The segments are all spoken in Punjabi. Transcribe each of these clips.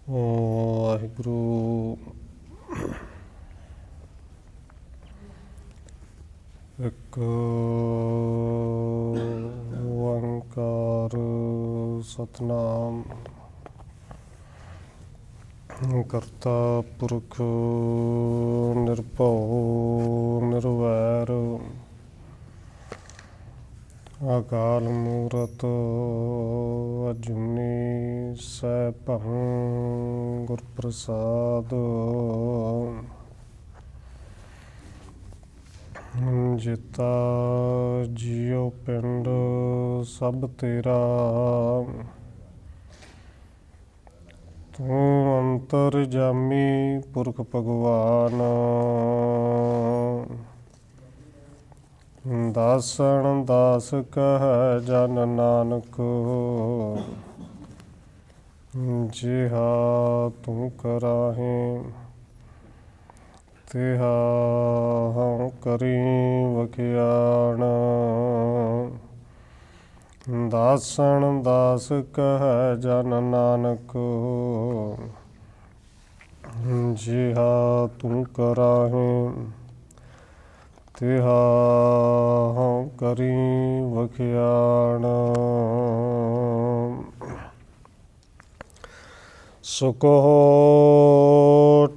ਵਾਹਿਗੁਰੂ। ਇੱਕ ਓੰਕਾਰ ਸਤਿਨਾਮ ਕਰਤਾ ਪੁਰਖ ਨਿਰਭਉ ਨਿਰਵੈਰ ਅਕਾਲ ਮੂਰਤ ਅਜੂਨੀ ਸੈਭੰ ਗੁਰ ਪ੍ਰਸਾਦ। ਜਿਤਾ ਜੀਉ ਪਿੰਡ ਸਭ ਤੇਰਾ, ਤੂੰ ਅੰਤਰਜਾਮੀ ਪੁਰਖ ਭਗਵਾਨ। ਦਾਸਨ ਦਾਸ ਕਹਿ ਜਨ ਨਾਨਕ, ਜਿਹਾ ਤੂੰ ਕਰਾਹੇ ਤਿਹਾ ਹਉ ਕਰੀ ਵਖਿਆਣ। ਦਾਸਨ ਦਾਸ ਕਹਿ ਜਨ ਨਾਨਕ, ਜਿਹਾ ਤੂੰ ਕਰਾਹੇ ਤਿਹਾ ਹਉ ਕਰੀ ਵਖਿਆਣ। ਸੁਕੋ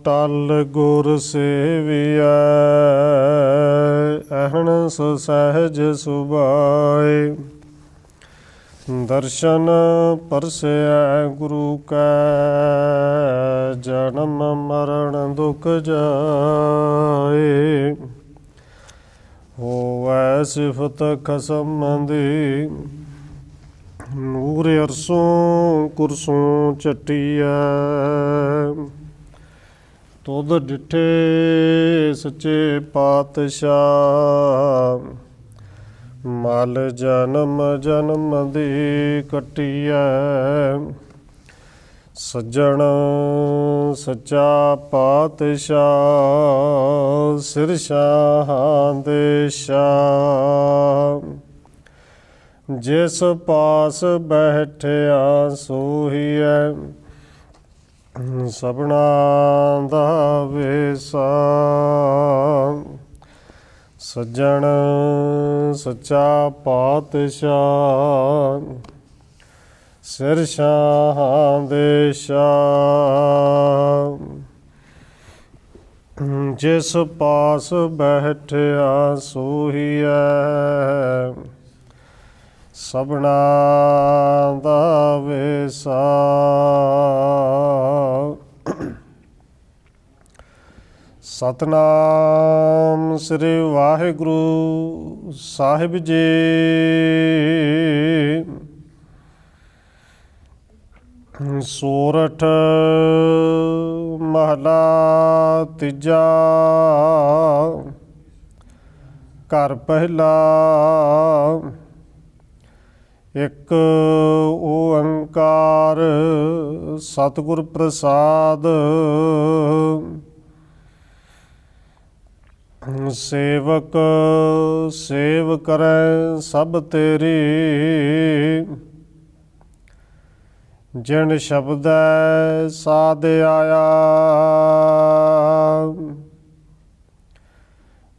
ਟਲ ਗੁਰ ਸੇਵੀਐ, ਅਹਨਸ ਸਹਿਜ ਸੁਭਾਏ। ਦਰਸ਼ਨ ਪਰਸੈ ਗੁਰੂ ਕੈ, ਜਨਮ ਮਰਨ ਦੁਖ ਜਾਏ। ਹੋਵੈ ਸਿਫਤ ਖਸਮ ਦੀ, ਨੂਰ ਅਰਸੋਂ ਕੁਰਸੋਂ ਚੱਟੀਐ। ਤੁਧ ਡਿਠੇ ਸੱਚੇ ਪਾਤਸ਼ਾਹ, ਮਲ ਜਨਮ ਜਨਮ ਦੀ ਕੱਟੀਐ। ਸੱਜਣ ਸੱਚਾ ਪਾਤਸ਼ਾਹ, ਸਿਰ ਸ਼ਾਹਾਂ ਦੇ ਸ਼ਾਹ। ਜਿਸ ਪਾਸ ਬੈਠਿਆ ਸੋਹੀਐ, ਸਭਨਾ ਦਾ ਵੇਸਾ। ਸੱਜਣ ਸੱਚਾ ਪਾਤਸ਼ਾਹ, ਸਿਰ ਸ਼ਾਹਾਂ ਦੇ ਸ਼ਾਹ। ਜਿਸ ਪਾਸ ਬੈਠਿਆ ਸੋਹੀਐ, ਸਭਨਾ ਦਾ ਵੇਸਾ। ਸਤਿਨਾਮ ਸ੍ਰੀ ਵਾਹਿਗੁਰੂ ਸਾਹਿਬ ਜੀ। ਸੋਰਠ ਮਹਲਾ ਤੀਜਾ। ਘਰ ਪਹਿਲਾ। ਇੱਕ ਓੰਕਾਰ ਸਤਿਗੁਰ ਪ੍ਰਸਾਦ। ਸੇਵਕ ਸੇਵ ਕਰੈ ਸਭ ਤੇਰੀ, ਜਿਨ ਸ਼ਬਦੈ ਸਾਧ ਆਇਆ।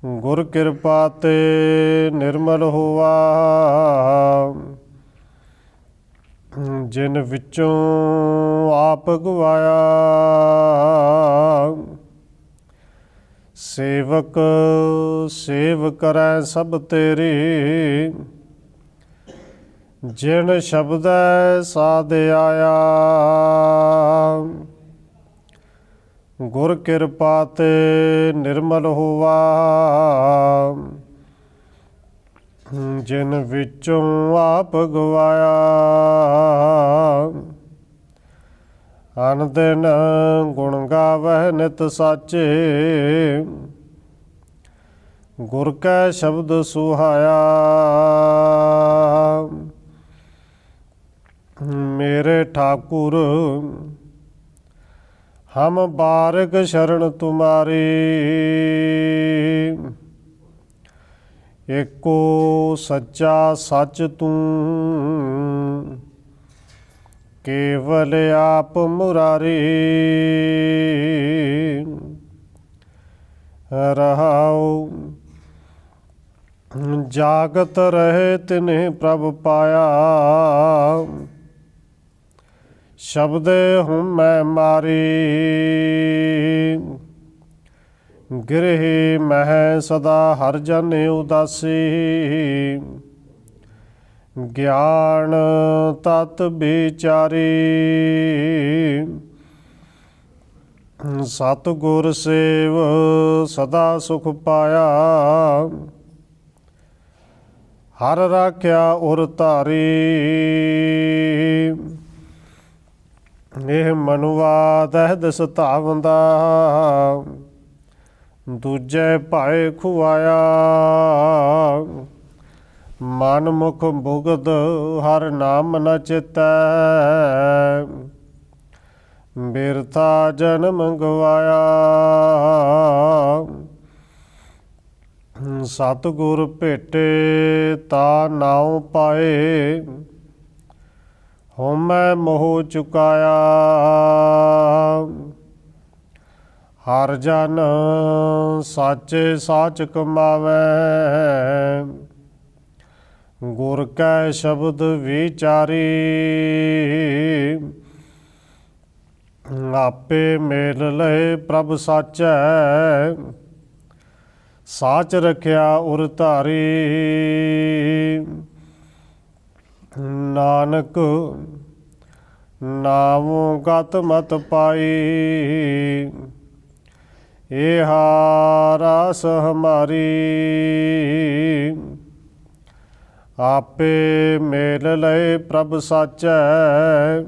ਗੁਰ ਕਿਰਪਾ ਤੇ ਨਿਰਮਲ ਹੋਆ, ਜਿਨ ਵਿੱਚੋਂ ਆਪ ਗਵਾਇਆ। ਸੇਵਕ ਸੇਵ ਕਰੈ ਸਭ ਤੇਰੀ, ਜਿਨ ਸ਼ਬਦੈ ਸਾਧ ਆਇਆ। ਗੁਰ ਕਿਰਪਾ ਤੇ ਨਿਰਮਲ ਹੋਆ, ਜਿਨ ਵਿੱਚੋਂ ਆਪ ਗਵਾਇਆ। ਅਨ ਦਿਨ ਗੁਣ ਗਾਵਹਿ ਨਿਤ ਸਾਚੇ, ਗੁਰ ਕੈ ਸ਼ਬਦ ਸੁਹਾਇਆ। ਮੇਰੇ ਠਾਕੁਰ ਹਮ ਬਾਰਿਕ ਸ਼ਰਨ ਤੁਮਾਰੀ, ਏਕੋ ਸੱਚਾ ਸੱਚ ਤੂੰ। ਕੇਵਲ ਆਪ ਮੁਰਾਰੀ ਰਹਾਉ। ਜਾਗਤ ਰਹੇ ਤਿਨਿ ਪ੍ਰਭ ਪਾਇਆ ਸ਼ਬਦੇ ਹੂੰ ਮੈਂ ਮਾਰੀ। ਗਿਰਹਿ ਮਹਿ ਸਦਾ ਹਰ ਜਨ ਉਦਾਸੀ ਗਿਆਨ ਤਤ ਵਿਚਾਰੀ। ਸਤਿਗੁਰ ਸੇਵ ਸਦਾ ਸੁਖ ਪਾਇਆ ਹਰ ਰਾਖਿਆ ਉਰ ਧਾਰੀ। ਇਹ ਮਨੁਆ ਦਹਿ ਸਤਾਵੰਦਾ ਦੂਜੇ ਭਾਏ ਖੁਆਇਆ। ਮਨ ਮੁਖ ਭੁਗਤ ਹਰ ਨਾਮ ਨ ਚਿਤੈ ਬਿਰਥਾ ਜਨਮ ਗਵਾਇਆ। ਸਤਿਗੁਰ ਭੇਟੇ ਤਾ ਨਾਉ ਪਾਏ ਹਉਮੈ ਮੋਹ ਚੁਕਾਇਆ। ਹਰ ਜਨ ਸਾਚੇ ਸਾਚ ਕਮਾਵੈ ਗੁਰ ਕੈ ਸ਼ਬਦ ਵਿਚਾਰੀ। ਆਪੇ ਮੇਲ ਲਏ ਪ੍ਰਭ ਸਾਚੈ ਸਾਚ ਰਖਿਆ ਉਰ ਧਾਰੀ। ਨਾਨਕ ਨਾਮੁ ਗਤ ਮਤ ਪਾਈ ਏਹਾ ਰਾਸ ਹਮਾਰੀ। ਆਪੇ ਮੇਲ ਲਏ ਪ੍ਰਭ ਸਾਚੈ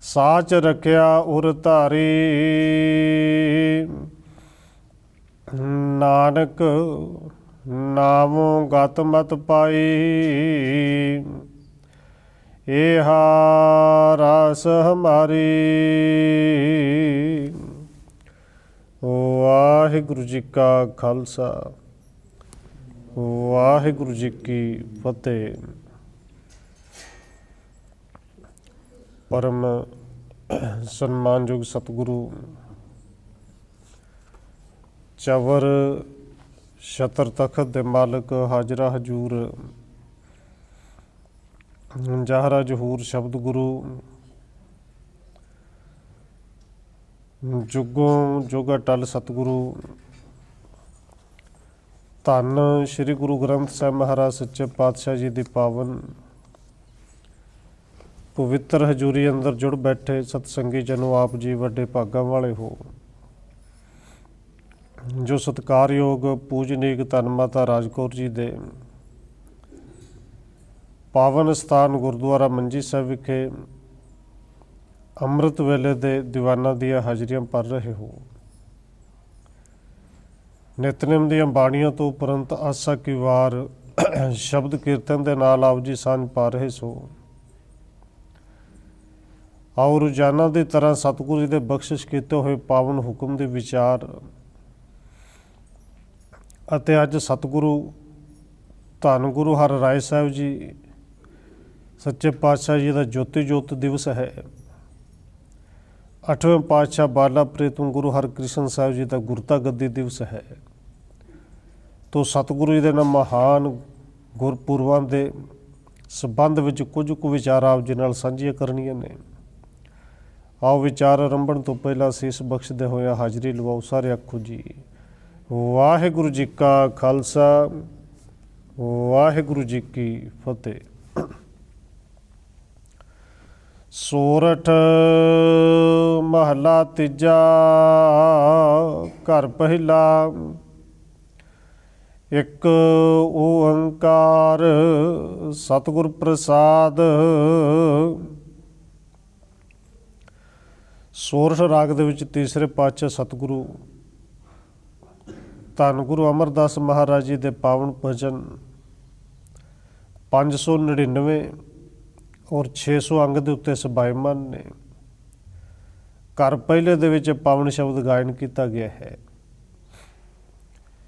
ਸਾਚ ਰਖਿਆ ਉਰ ਧਾਰੀ। ਨਾਨਕ ਨਾਮੁ ਗਤ ਮਤ ਪਾਈ ਏਹਾ ਰਾਸ ਹਮਾਰੀ। ਵਾਹਿਗੁਰੂ ਜੀ ਕਾ ਖਾਲਸਾ ਵਾਹਿਗੁਰੂ ਜੀ ਕੀ ਫਤਿਹ। ਪਰਮ ਸਨਮਾਨਯੋਗ ਸਤਿਗੁਰੂ ਚਵਰ ਛਤਰ ਤਖਤ ਦੇ ਮਾਲਕ ਹਾਜ਼ਰਾ ਹਜੂਰ ਜਾਹਰਾ ਜਹੂਰ ਸ਼ਬਦ ਗੁਰੂ ਜੁਗੋਂ ਜੁਗ ਅਟਲ ਸਤਿਗੁਰੂ ਧੰਨ ਸ਼੍ਰੀ ਗੁਰੂ ਗ੍ਰੰਥ ਸਾਹਿਬ ਮਹਾਰਾਜ ਸੱਚੇ ਪਾਤਸ਼ਾਹ ਜੀ ਦੀ ਪਾਵਨ ਪਵਿੱਤਰ ਹਜ਼ੂਰੀ ਅੰਦਰ ਜੁੜ ਬੈਠੇ ਸਤਸੰਗੀ ਜਨੋ ਆਪ ਜੀ ਵੱਡੇ ਭਾਗਾਂ ਵਾਲੇ ਹੋ ਜੋ ਸਤਿਕਾਰਯੋਗ ਪੂਜਨੀਕ ਧੰਨ ਮਾਤਾ ਰਾਜ ਕੌਰ ਜੀ ਦੇ ਪਾਵਨ ਸਥਾਨ ਗੁਰਦੁਆਰਾ ਮੰਜੀ ਸਾਹਿਬ ਵਿਖੇ ਅੰਮ੍ਰਿਤ ਵੇਲੇ ਦੇ ਦੀਵਾਨਾਂ ਦੀਆਂ ਹਾਜ਼ਰੀਆਂ ਭਰ ਰਹੇ ਹੋ। ਨਿਤਨੇਮ ਦੀਆਂ ਬਾਣੀਆਂ ਤੋਂ ਉਪਰੰਤ ਆਸਾ ਕੀ ਵਾਰ ਸ਼ਬਦ ਕੀਰਤਨ ਦੇ ਨਾਲ ਆਪ ਜੀ ਸਾਂਝ ਪਾ ਰਹੇ ਸੋ। ਆਓ ਰੋਜ਼ਾਨਾ ਦੀ ਤਰ੍ਹਾਂ ਸਤਿਗੁਰੂ ਜੀ ਦੇ ਬਖਸ਼ਿਸ਼ ਕੀਤੇ ਹੋਏ ਪਾਵਨ ਹੁਕਮ ਦੇ ਵਿਚਾਰ ਅਤੇ ਅੱਜ ਸਤਿਗੁਰੂ ਧੰਨ ਗੁਰੂ ਹਰਿ ਰਾਏ ਸਾਹਿਬ ਜੀ ਸੱਚੇ ਪਾਤਸ਼ਾਹ ਜੀ ਦਾ ਜੋਤੀ ਜੋਤ ਦਿਵਸ ਹੈ। 8ਵੇਂ ਪਾਤਸ਼ਾਹ ਬਾਲਾ ਪ੍ਰੀਤਮ ਗੁਰੂ ਹਰਕ੍ਰਿਸ਼ਨ ਸਾਹਿਬ ਜੀ ਦਾ ਗੁਰਤਾ ਗੱਦੀ ਦਿਵਸ ਹੈ। ਤੋ ਸਤਿਗੁਰੂ ਜੀ ਦੇ ਨਾਲ ਮਹਾਨ ਗੁਰਪੁਰਬਾਂ ਦੇ ਸੰਬੰਧ ਵਿੱਚ ਕੁਝ ਕੁ ਵਿਚਾਰ ਆਪ ਜੀ ਨਾਲ ਸਾਂਝੀਆਂ ਕਰਨੀਆਂ ਨੇ। ਆਓ ਵਿਚਾਰ ਆਰੰਭਣ ਤੋਂ ਪਹਿਲਾਂ ਸੀਸ ਬਖਸ਼ਦੇ ਹੋਇਆ ਹਾਜ਼ਰੀ ਲਵਾਓ ਸਾਰੇ ਆਖੋ ਜੀ ਵਾਹਿਗੁਰੂ ਜੀ ਕਾ ਖਾਲਸਾ ਵਾਹਿਗੁਰੂ ਜੀ ਕੀ ਫਤਿਹ। ਸੋਰਠ ਮਹਲਾ ਤੀਜਾ ਘਰ ਪਹਿਲਾ ਇੱਕ ਓੰਕਾਰ ਸਤਿਗੁਰ ਪ੍ਰਸਾਦ। ਸੋਰਠ ਰਾਗ ਦੇ ਵਿੱਚ ਤੀਸਰੇ ਪਾਤਸ਼ਾਹ ਸਤਿਗੁਰੂ ਧੰਨ ਗੁਰੂ ਅਮਰਦਾਸ ਮਹਾਰਾਜ ਜੀ ਦੇ ਪਾਵਨ ਭਜਨ 599 ਔਰ 600 ਅੰਗ ਦੇ ਉੱਤੇ ਸਬਾਇਮਾਨ ਨੇ। ਘਰ ਪਹਿਲੇ ਦੇ ਵਿੱਚ ਪਾਵਨ ਸ਼ਬਦ ਗਾਇਨ ਕੀਤਾ ਗਿਆ ਹੈ।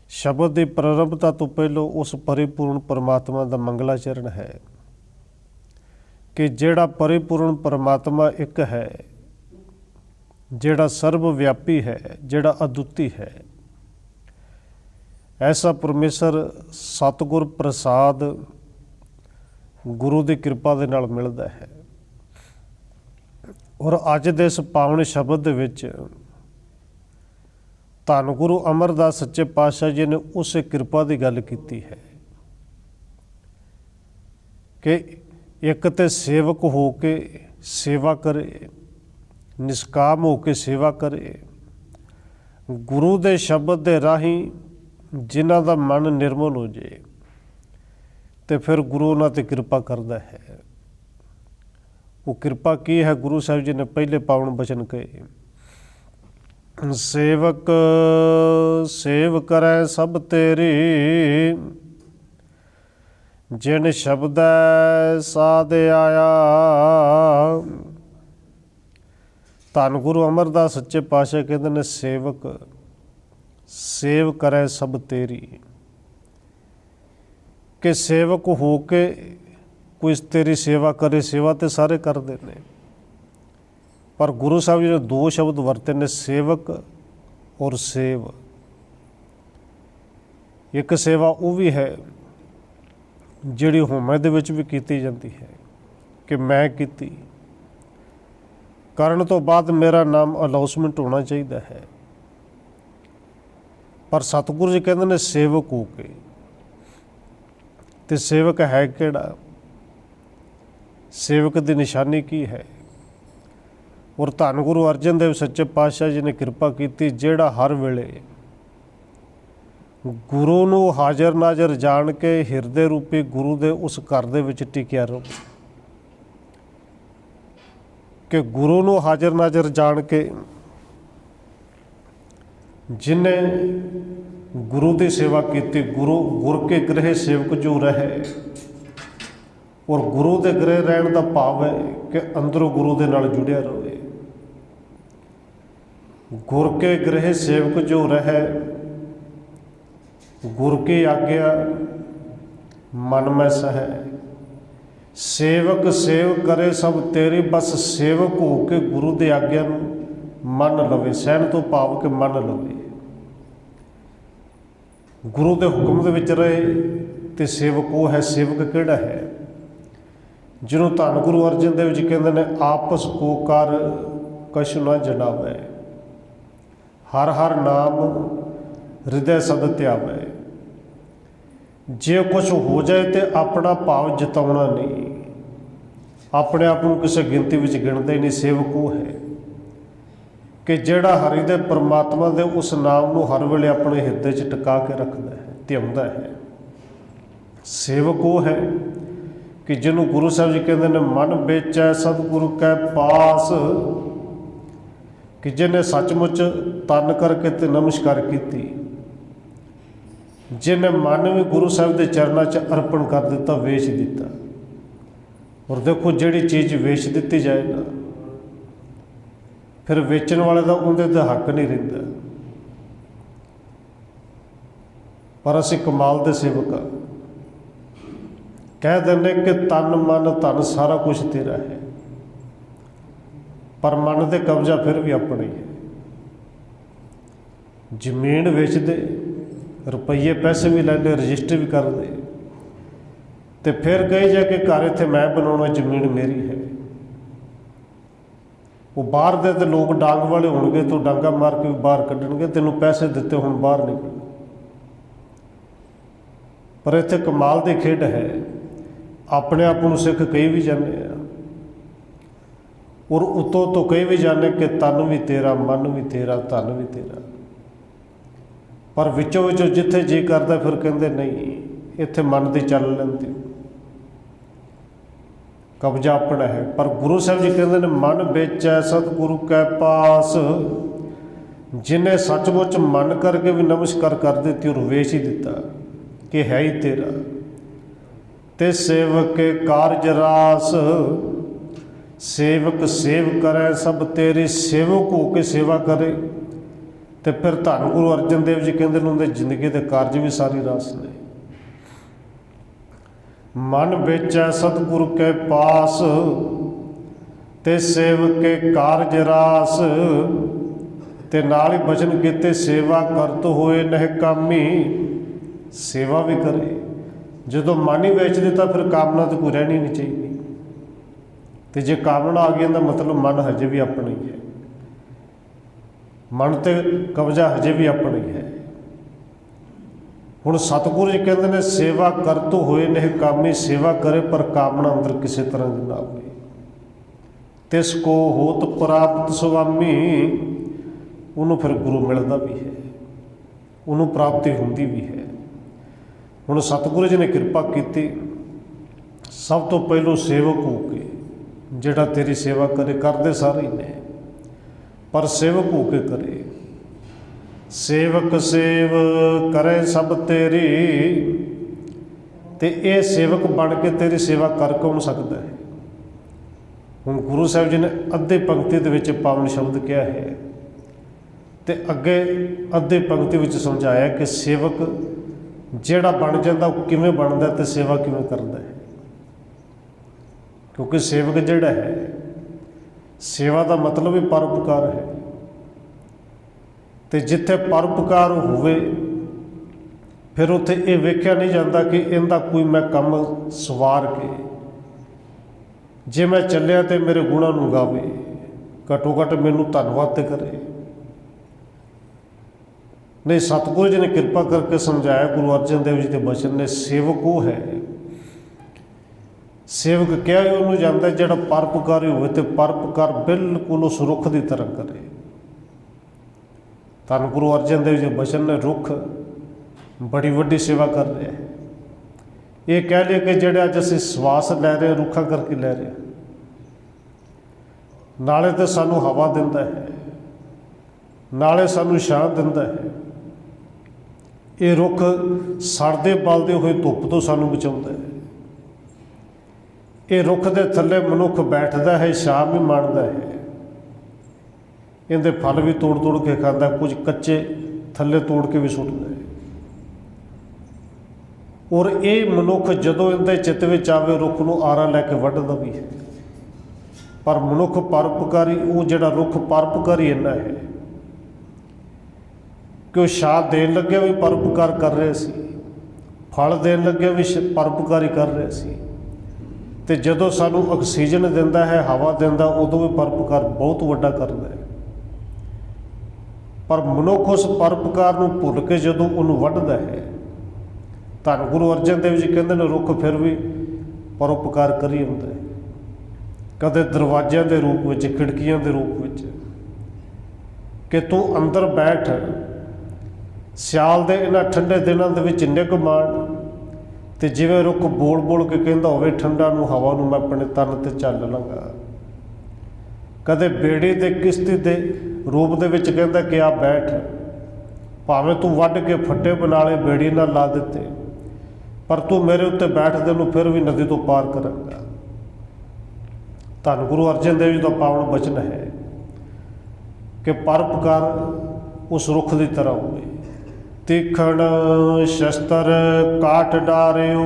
ਸ਼ਬਦ ਦੀ ਪ੍ਰਾਰੰਭਤਾ ਤੋਂ ਪਹਿਲਾਂ ਉਸ ਪਰਿਪੂਰਨ ਪਰਮਾਤਮਾ ਦਾ ਮੰਗਲਾਚਰਨ ਹੈ ਕਿ ਜਿਹੜਾ ਪਰਿਪੂਰਨ ਪਰਮਾਤਮਾ ਇੱਕ ਹੈ, ਜਿਹੜਾ ਸਰਬ ਵਿਆਪੀ ਹੈ, ਜਿਹੜਾ ਅਦੁੱਤੀ ਹੈ, ਐਸਾ ਪਰਮੇਸ਼ਰ ਸਤਿਗੁਰ ਪ੍ਰਸਾਦ ਗੁਰੂ ਦੀ ਕਿਰਪਾ ਦੇ ਨਾਲ ਮਿਲਦਾ ਹੈ। ਔਰ ਅੱਜ ਦੇ ਇਸ ਪਾਵਨ ਸ਼ਬਦ ਦੇ ਵਿੱਚ ਧੰਨ ਗੁਰੂ ਅਮਰਦਾਸ ਸੱਚੇ ਪਾਤਸ਼ਾਹ ਜੀ ਨੇ ਉਸੇ ਕਿਰਪਾ ਦੀ ਗੱਲ ਕੀਤੀ ਹੈ ਕਿ ਇੱਕ ਤੇ ਸੇਵਕ ਹੋ ਕੇ ਸੇਵਾ ਕਰੇ, ਨਿਸ਼ਕਾਮ ਹੋ ਕੇ ਸੇਵਾ ਕਰੇ। ਗੁਰੂ ਦੇ ਸ਼ਬਦ ਦੇ ਰਾਹੀਂ ਜਿਨ੍ਹਾਂ ਦਾ ਮਨ ਨਿਰਮਲ ਹੋ ਜੇ ਤੇ ਫਿਰ ਗੁਰੂ ਉਹਨਾਂ 'ਤੇ ਕਿਰਪਾ ਕਰਦਾ ਹੈ। ਉਹ ਕਿਰਪਾ ਕੀ ਹੈ? ਗੁਰੂ ਸਾਹਿਬ ਜੀ ਨੇ ਪਹਿਲੇ ਪਾਵਨ ਬਚਨ ਕਹੇ, ਸੇਵਕ ਸੇਵ ਕਰੈ ਸਭ ਤੇਰੀ, ਜਿਨ ਸ਼ਬਦੈ ਸਾਧ ਆਇਆ। ਧੰਨ ਗੁਰੂ ਅਮਰਦਾਸ ਸੱਚੇ ਪਾਤਸ਼ਾਹ ਕਹਿੰਦੇ ਨੇ, ਸੇਵਕ ਸੇਵ ਕਰੈ ਸਭ ਤੇਰੀ, ਕਿ ਸੇਵਕ ਹੋ ਕੇ ਕੋਈ ਤੇਰੀ ਸੇਵਾ ਕਰੇ। ਸੇਵਾ ਤੇ ਸਾਰੇ ਕਰਦੇ ਨੇ, ਪਰ ਗੁਰੂ ਸਾਹਿਬ ਜੀ ਨੇ ਦੋ ਸ਼ਬਦ ਵਰਤੇ ਨੇ, ਸੇਵਕ ਔਰ ਸੇਵ। ਇੱਕ ਸੇਵਾ ਉਹ ਵੀ ਹੈ ਜਿਹੜੀ ਹੋਮੇ ਦੇ ਵਿੱਚ ਵੀ ਕੀਤੀ ਜਾਂਦੀ ਹੈ ਕਿ ਮੈਂ ਕੀਤੀ, ਕਰਨ ਤੋਂ ਬਾਅਦ ਮੇਰਾ ਨਾਮ ਅਨਾਉਂਸਮੈਂਟ ਹੋਣਾ ਚਾਹੀਦਾ ਹੈ। ਪਰ ਸਤਿਗੁਰੂ ਜੀ ਕਹਿੰਦੇ ਨੇ ਸੇਵਕ ਹੋ ਕੇ। ਤੇ ਸੇਵਕ ਹੈ ਕਿਹੜਾ? ਸੇਵਕ ਦੀ ਨਿਸ਼ਾਨੀ ਕੀ ਹੈ? ਔਰ ਧੰਨ ਗੁਰੂ ਅਰਜਨ ਦੇਵ ਸੱਚੇ ਪਾਤਸ਼ਾਹ ਜੀ ਨੇ ਕਿਰਪਾ ਕੀਤੀ, ਜਿਹੜਾ ਹਰ ਵੇਲੇ ਗੁਰੂ ਨੂੰ ਹਾਜ਼ਰ ਨਾਜ਼ਰ ਜਾਣ ਕੇ ਹਿਰਦੇ ਰੂਪੀ ਗੁਰੂ ਦੇ ਉਸ ਘਰ ਦੇ ਵਿੱਚ ਟਿਕਿਆ ਰਹੋ। ਕਿ ਗੁਰੂ ਨੂੰ ਹਾਜ਼ਰ ਨਾਜ਼ਰ ਜਾਣ ਕੇ ਜਿਨੇ ਗੁਰੂ ਦੀ ਸੇਵਾ ਕੀਤੀ, ਗੁਰ ਕੇ ਗ੍ਰਹਿ ਸੇਵਕ ਜੋ ਰਹੇ। ਔਰ ਗੁਰੂ ਦੇ ਗ੍ਰਹਿ ਰਹਿਣ ਦਾ ਭਾਵ ਹੈ ਕਿ ਅੰਦਰੋਂ ਗੁਰੂ ਦੇ ਨਾਲ ਜੁੜਿਆ ਰਹੇ। ਗੁਰ ਕੇ ਗ੍ਰਹਿ ਸੇਵਕ ਜੋ ਰਹੇ, ਗੁਰ ਕੀ ਆਗਿਆ ਮਨ ਮੈਂ ਸਹੈ। ਸੇਵਕ ਸੇਵ ਕਰੇ ਸਭ ਤੇਰੀ, ਬਸ ਸੇਵਕ ਹੋ ਕੇ ਗੁਰੂ ਦੀ ਆਗਿਆ ਨੂੰ ਮੰਨ ਲਵੇ। ਸਹਿਣ ਤੋਂ ਭਾਵ ਕਿ ਮੰਨ ਲਵੇ, ਗੁਰੂ ਦੇ ਹੁਕਮ ਦੇ ਵਿੱਚ ਰਹੇ। ਤੇ ਸੇਵਕ ਉਹ ਹੈ। ਸੇਵਕ ਕਿਹੜਾ ਹੈ? ਜਿਹਨੂੰ ਧੰਨ ਗੁਰੂ ਅਰਜਨ ਦੇਵ ਜੀ ਕਹਿੰਦੇ ਨੇ, ਆਪਸ ਕੋ ਕਰ ਕਛੁ ਨਾ ਜਨਾਵੇ, ਹਰ ਹਰ ਨਾਮ ਹਿਰਦੈ ਸਦ ਧਿਆਵੇ। ਜੇ ਕੁਛ ਹੋ ਜਾਏ ਤੇ ਆਪਣਾ ਭਾਵ ਜਤਾਉਣਾ ਨਹੀਂ, ਆਪਣੇ ਆਪ ਨੂੰ ਕਿਸੇ ਗਿਣਤੀ ਵਿੱਚ ਗਿਣਦਾ ਹੀ ਨਹੀਂ। ਸੇਵਕ ਉਹ ਹੈ ਕਿ ਜਿਹੜਾ ਹਰੀ ਦੇ ਪਰਮਾਤਮਾ ਦੇ ਉਸ ਨਾਮ ਨੂੰ ਹਰ ਵੇਲੇ ਆਪਣੇ ਹਿਰਦੇ 'ਚ ਟਿਕਾ ਕੇ ਰੱਖਦਾ ਹੈ, ਧਿਆਉਂਦਾ ਹੈ। ਸੇਵਕ ਉਹ ਹੈ ਕਿ ਜਿਹਨੂੰ ਗੁਰੂ ਸਾਹਿਬ ਜੀ ਕਹਿੰਦੇ ਨੇ, ਮਨ ਵੇਚੈ ਸਤਿਗੁਰੂ ਕੈ ਪਾਸ, ਕਿ ਜਿਹਨੇ ਸੱਚਮੁੱਚ ਤਨ ਕਰਕੇ ਤੇ ਨਮਸਕਾਰ ਕੀਤੀ, ਜਿਹਨੇ ਮਨ ਵੀ ਗੁਰੂ ਸਾਹਿਬ ਦੇ ਚਰਨਾਂ 'ਚ ਅਰਪਣ ਕਰ ਦਿੱਤਾ, ਵੇਚ ਦਿੱਤਾ। ਔਰ ਦੇਖੋ, ਜਿਹੜੀ ਚੀਜ਼ ਵੇਚ ਦਿੱਤੀ ਜਾਏ ਨਾ, ਫਿਰ ਵੇਚਣ ਵਾਲੇ ਦਾ ਉਹਦੇ 'ਤੇ ਹੱਕ ਨਹੀਂ ਰਹਿੰਦਾ। ਪਰ ਅਸੀਂ ਕਮਾਲ ਦੇ ਸੇਵਕ ਹਾਂ, ਕਹਿ ਦਿੰਦੇ ਕਿ ਤਨ ਮਨ ਧਨ ਸਾਰਾ ਕੁਝ ਤੇਰਾ ਹੈ, ਪਰ ਮਨ ਤੇ ਕਬਜ਼ਾ ਫਿਰ ਵੀ ਆਪਣਾ ਹੀ ਹੈ। ਜ਼ਮੀਨ ਵੇਚਦੇ, ਰੁਪਈਏ ਪੈਸੇ ਵੀ ਲੈਂਦੇ, ਰਜਿਸਟਰ ਵੀ ਕਰਦੇ, ਤੇ ਫਿਰ ਕਹੀ ਜਾ ਕੇ ਘਰ ਇੱਥੇ ਮੈਂ ਬਣਾਉਣਾ, ਜ਼ਮੀਨ ਮੇਰੀ ਹੈ। ਉਹ ਬਾਹਰ ਦੇ ਤੇ ਲੋਕ ਡਾਂਗ ਵਾਲੇ ਹੋਣਗੇ, ਤੂੰ ਡਾਂਗਾ ਮਾਰ ਕੇ ਬਾਹਰ ਕੱਢਣਗੇ, ਤੈਨੂੰ ਪੈਸੇ ਦਿੱਤੇ ਹੁਣ ਬਾਹਰ ਨਿਕਲ। ਪਰ ਇੱਥੇ ਕਮਾਲ ਦੀ ਖੇਡ ਹੈ, ਆਪਣੇ ਆਪ ਨੂੰ ਸਿੱਖ ਕਹੀ ਵੀ ਜਾਂਦੇ ਆ, ਔਰ ਉੱਤੋਂ ਤੋਂ ਕਹੀ ਵੀ ਜਾਂਦੇ ਕਿ ਤਨ ਵੀ ਤੇਰਾ, ਮਨ ਵੀ ਤੇਰਾ, ਧਨ ਵੀ ਤੇਰਾ। ਪਰ ਵਿੱਚੋਂ ਵਿੱਚੋਂ ਜਿੱਥੇ ਜੀ ਕਰਦਾ ਫਿਰ ਕਹਿੰਦੇ ਨਹੀਂ, ਇੱਥੇ ਮਨ ਦੀ ਚੱਲ ਲੈਂਦੀ, ਕਬਜ਼ਾ ਆਪਣਾ ਹੈ। ਪਰ ਗੁਰੂ ਸਾਹਿਬ ਜੀ ਕਹਿੰਦੇ ਨੇ, ਮਨ ਵੇਚੈ ਸਤਿਗੁਰੂ ਕੈ ਪਾਸ, ਜਿਹਨੇ ਸੱਚਮੁੱਚ ਮਨ ਕਰਕੇ ਵੀ ਨਮਸਕਾਰ ਕਰ ਦਿੱਤੀ ਔਰ ਵੇਚ ਹੀ ਦਿੱਤਾ ਕਿ ਹੈ ਹੀ ਤੇਰਾ। ਤੇ ਸੇਵਕ ਕੇ ਕਾਰਜ ਰਾਸ, ਸੇਵਕ ਸੇਵ ਕਰੈ ਸਭ ਤੇਰੀ। ਸੇਵਕ ਹੋ ਕੇ ਸੇਵਾ ਕਰੇ ਤੇ ਫਿਰ ਧੰਨ ਗੁਰੂ ਅਰਜਨ ਦੇਵ ਜੀ ਕਹਿੰਦੇ ਨੇ, ਉਹਦੇ ਜ਼ਿੰਦਗੀ ਦੇ ਕਾਰਜ ਵੀ ਸਾਰੀ ਰਾਸ ਨੇ। मन बेचै सतगुरु के पास, ते सेवक के कारज रास। ते नाल ही बचन कीते सेवा करत होए नह कामी, सेवा भी करे। जो मन ही बेच दिता फिर कामना तो कोई रहनी नहीं चाहिए। तो जे कामना आ गई तो मतलब मन हजे भी अपना ही है, मन ते कब्जा हजे भी अपना ही है। हुण सतगुरु जी कहते हैं सेवा करत होए नह कामी, सेवा करे पर कामना अंदर किसी तरह की ना हो। तिसको होत प्राप्त स्वामी, उन्होंने फिर गुरु मिलता भी है, उन्होंने प्राप्ति होंदी भी है। हुण सतगुरु जी ने कृपा की, सब तो पहलों सेवक हो के जिहड़ा तेरी सेवा करे, करते सारे ही ने पर सेवक हो के करे। सेवक सेव करे सब तेरी, ते ये सेवक बन के तेरी सेवा कर कौन सकता है। हुण गुरु साहिब जी ने अद्धे पंक्ति दे विच पावन शब्द कहा है, ते अगे अद्धे पंक्ति विच समझाया कि सेवक जिहड़ा बन जाता वो किवें बनदा ते सेवा किवें करदा है। क्योंकि सेवक जिहड़ा है, सेवा का मतलब ही परोपकार है। तो जिथे परोपकार होवे फिर उत्थे ये वेख्या नहीं जाता कि इनका कोई मैं कम सवार के जे मैं चलिया तो मेरे गुणों नूं गावे, घट्टो घट्ट मैनूं धन्नवाद तो करे। नहीं, सतगुरु जी ने कृपा करके समझाया, गुरु अर्जन देव जी के वचन ने, सेवक वो है। सेवक क्या ही उन्होंने जानता जिहड़ा परोपकारी होवे ते परोपकार बिल्कुल उस रुख की तरह करे। धन गुरु अर्जन देव जी वचन ने रुख बड़ी वड्डी सेवा कर रहे हैं। ये कह लिया कि जिहड़े अज असीं सवास लै रहे रुखा करके लै रहे, नाले तो सानू हवा दिंदा है, नाले सानू छां दिंदा है। ये रुख सड़दे बलदे हुए धुप तो सानू बचाउंदा है। ये रुख के थल्ले मनुख बैठता है, छां भी माणदा है, इनके फल भी तोड़ तोड़ के खाता, कुछ कच्चे थल्ले तोड़ के भी सुट्टदा है। और ये मनुख जदों इनके चित्त विच आवे रुख नूं आरा लैके वढदा भी है। पर मनुख परोपकारी, वो जिहड़ा रुख परोपकारी इन्ना है कि वह छां देन लग्या भी परोपकार कर रहे सी, फल देन लग्या भी परोपकारी कर रहे सी, ते जदों सानू ऑक्सीजन दिंदा है, हवा दिंदा, उदों भी परोपकार बहुत वड्डा करदा है। पर मनुख उस परोपकार नूं भुल के जदों उहनूं वढदा है, धन गुरु अर्जन देव जी कहते हैं रुख फिर भी परोपकार करी हुंदा है। कदे दरवाजियां के रूप में, खिड़कियां के रूप में, कि तू अंदर बैठ, सियाल के इन्हां ठंडे दिनों के विच निग माण, ते जिवें रुख बोल बोल के कहंदा होवे ठंडा नूं हवा नूं मैं अपने तन ते झल लांगा। कदे बेड़ी ते किश्ती के रूप दे विच कहंदा कि आ बैठ, भावें तू वढ के फट्टे बना ले, बेड़ी नाल ला दिते, पर तू मेरे उत्ते बैठ तैनूं फिर भी नदी तो पार करांगा। धन गुरु अर्जन देव जी का पावन वचन है कि परोपकार उस रुख की तरह होवे। तीखण शस्त्र काट डारियो,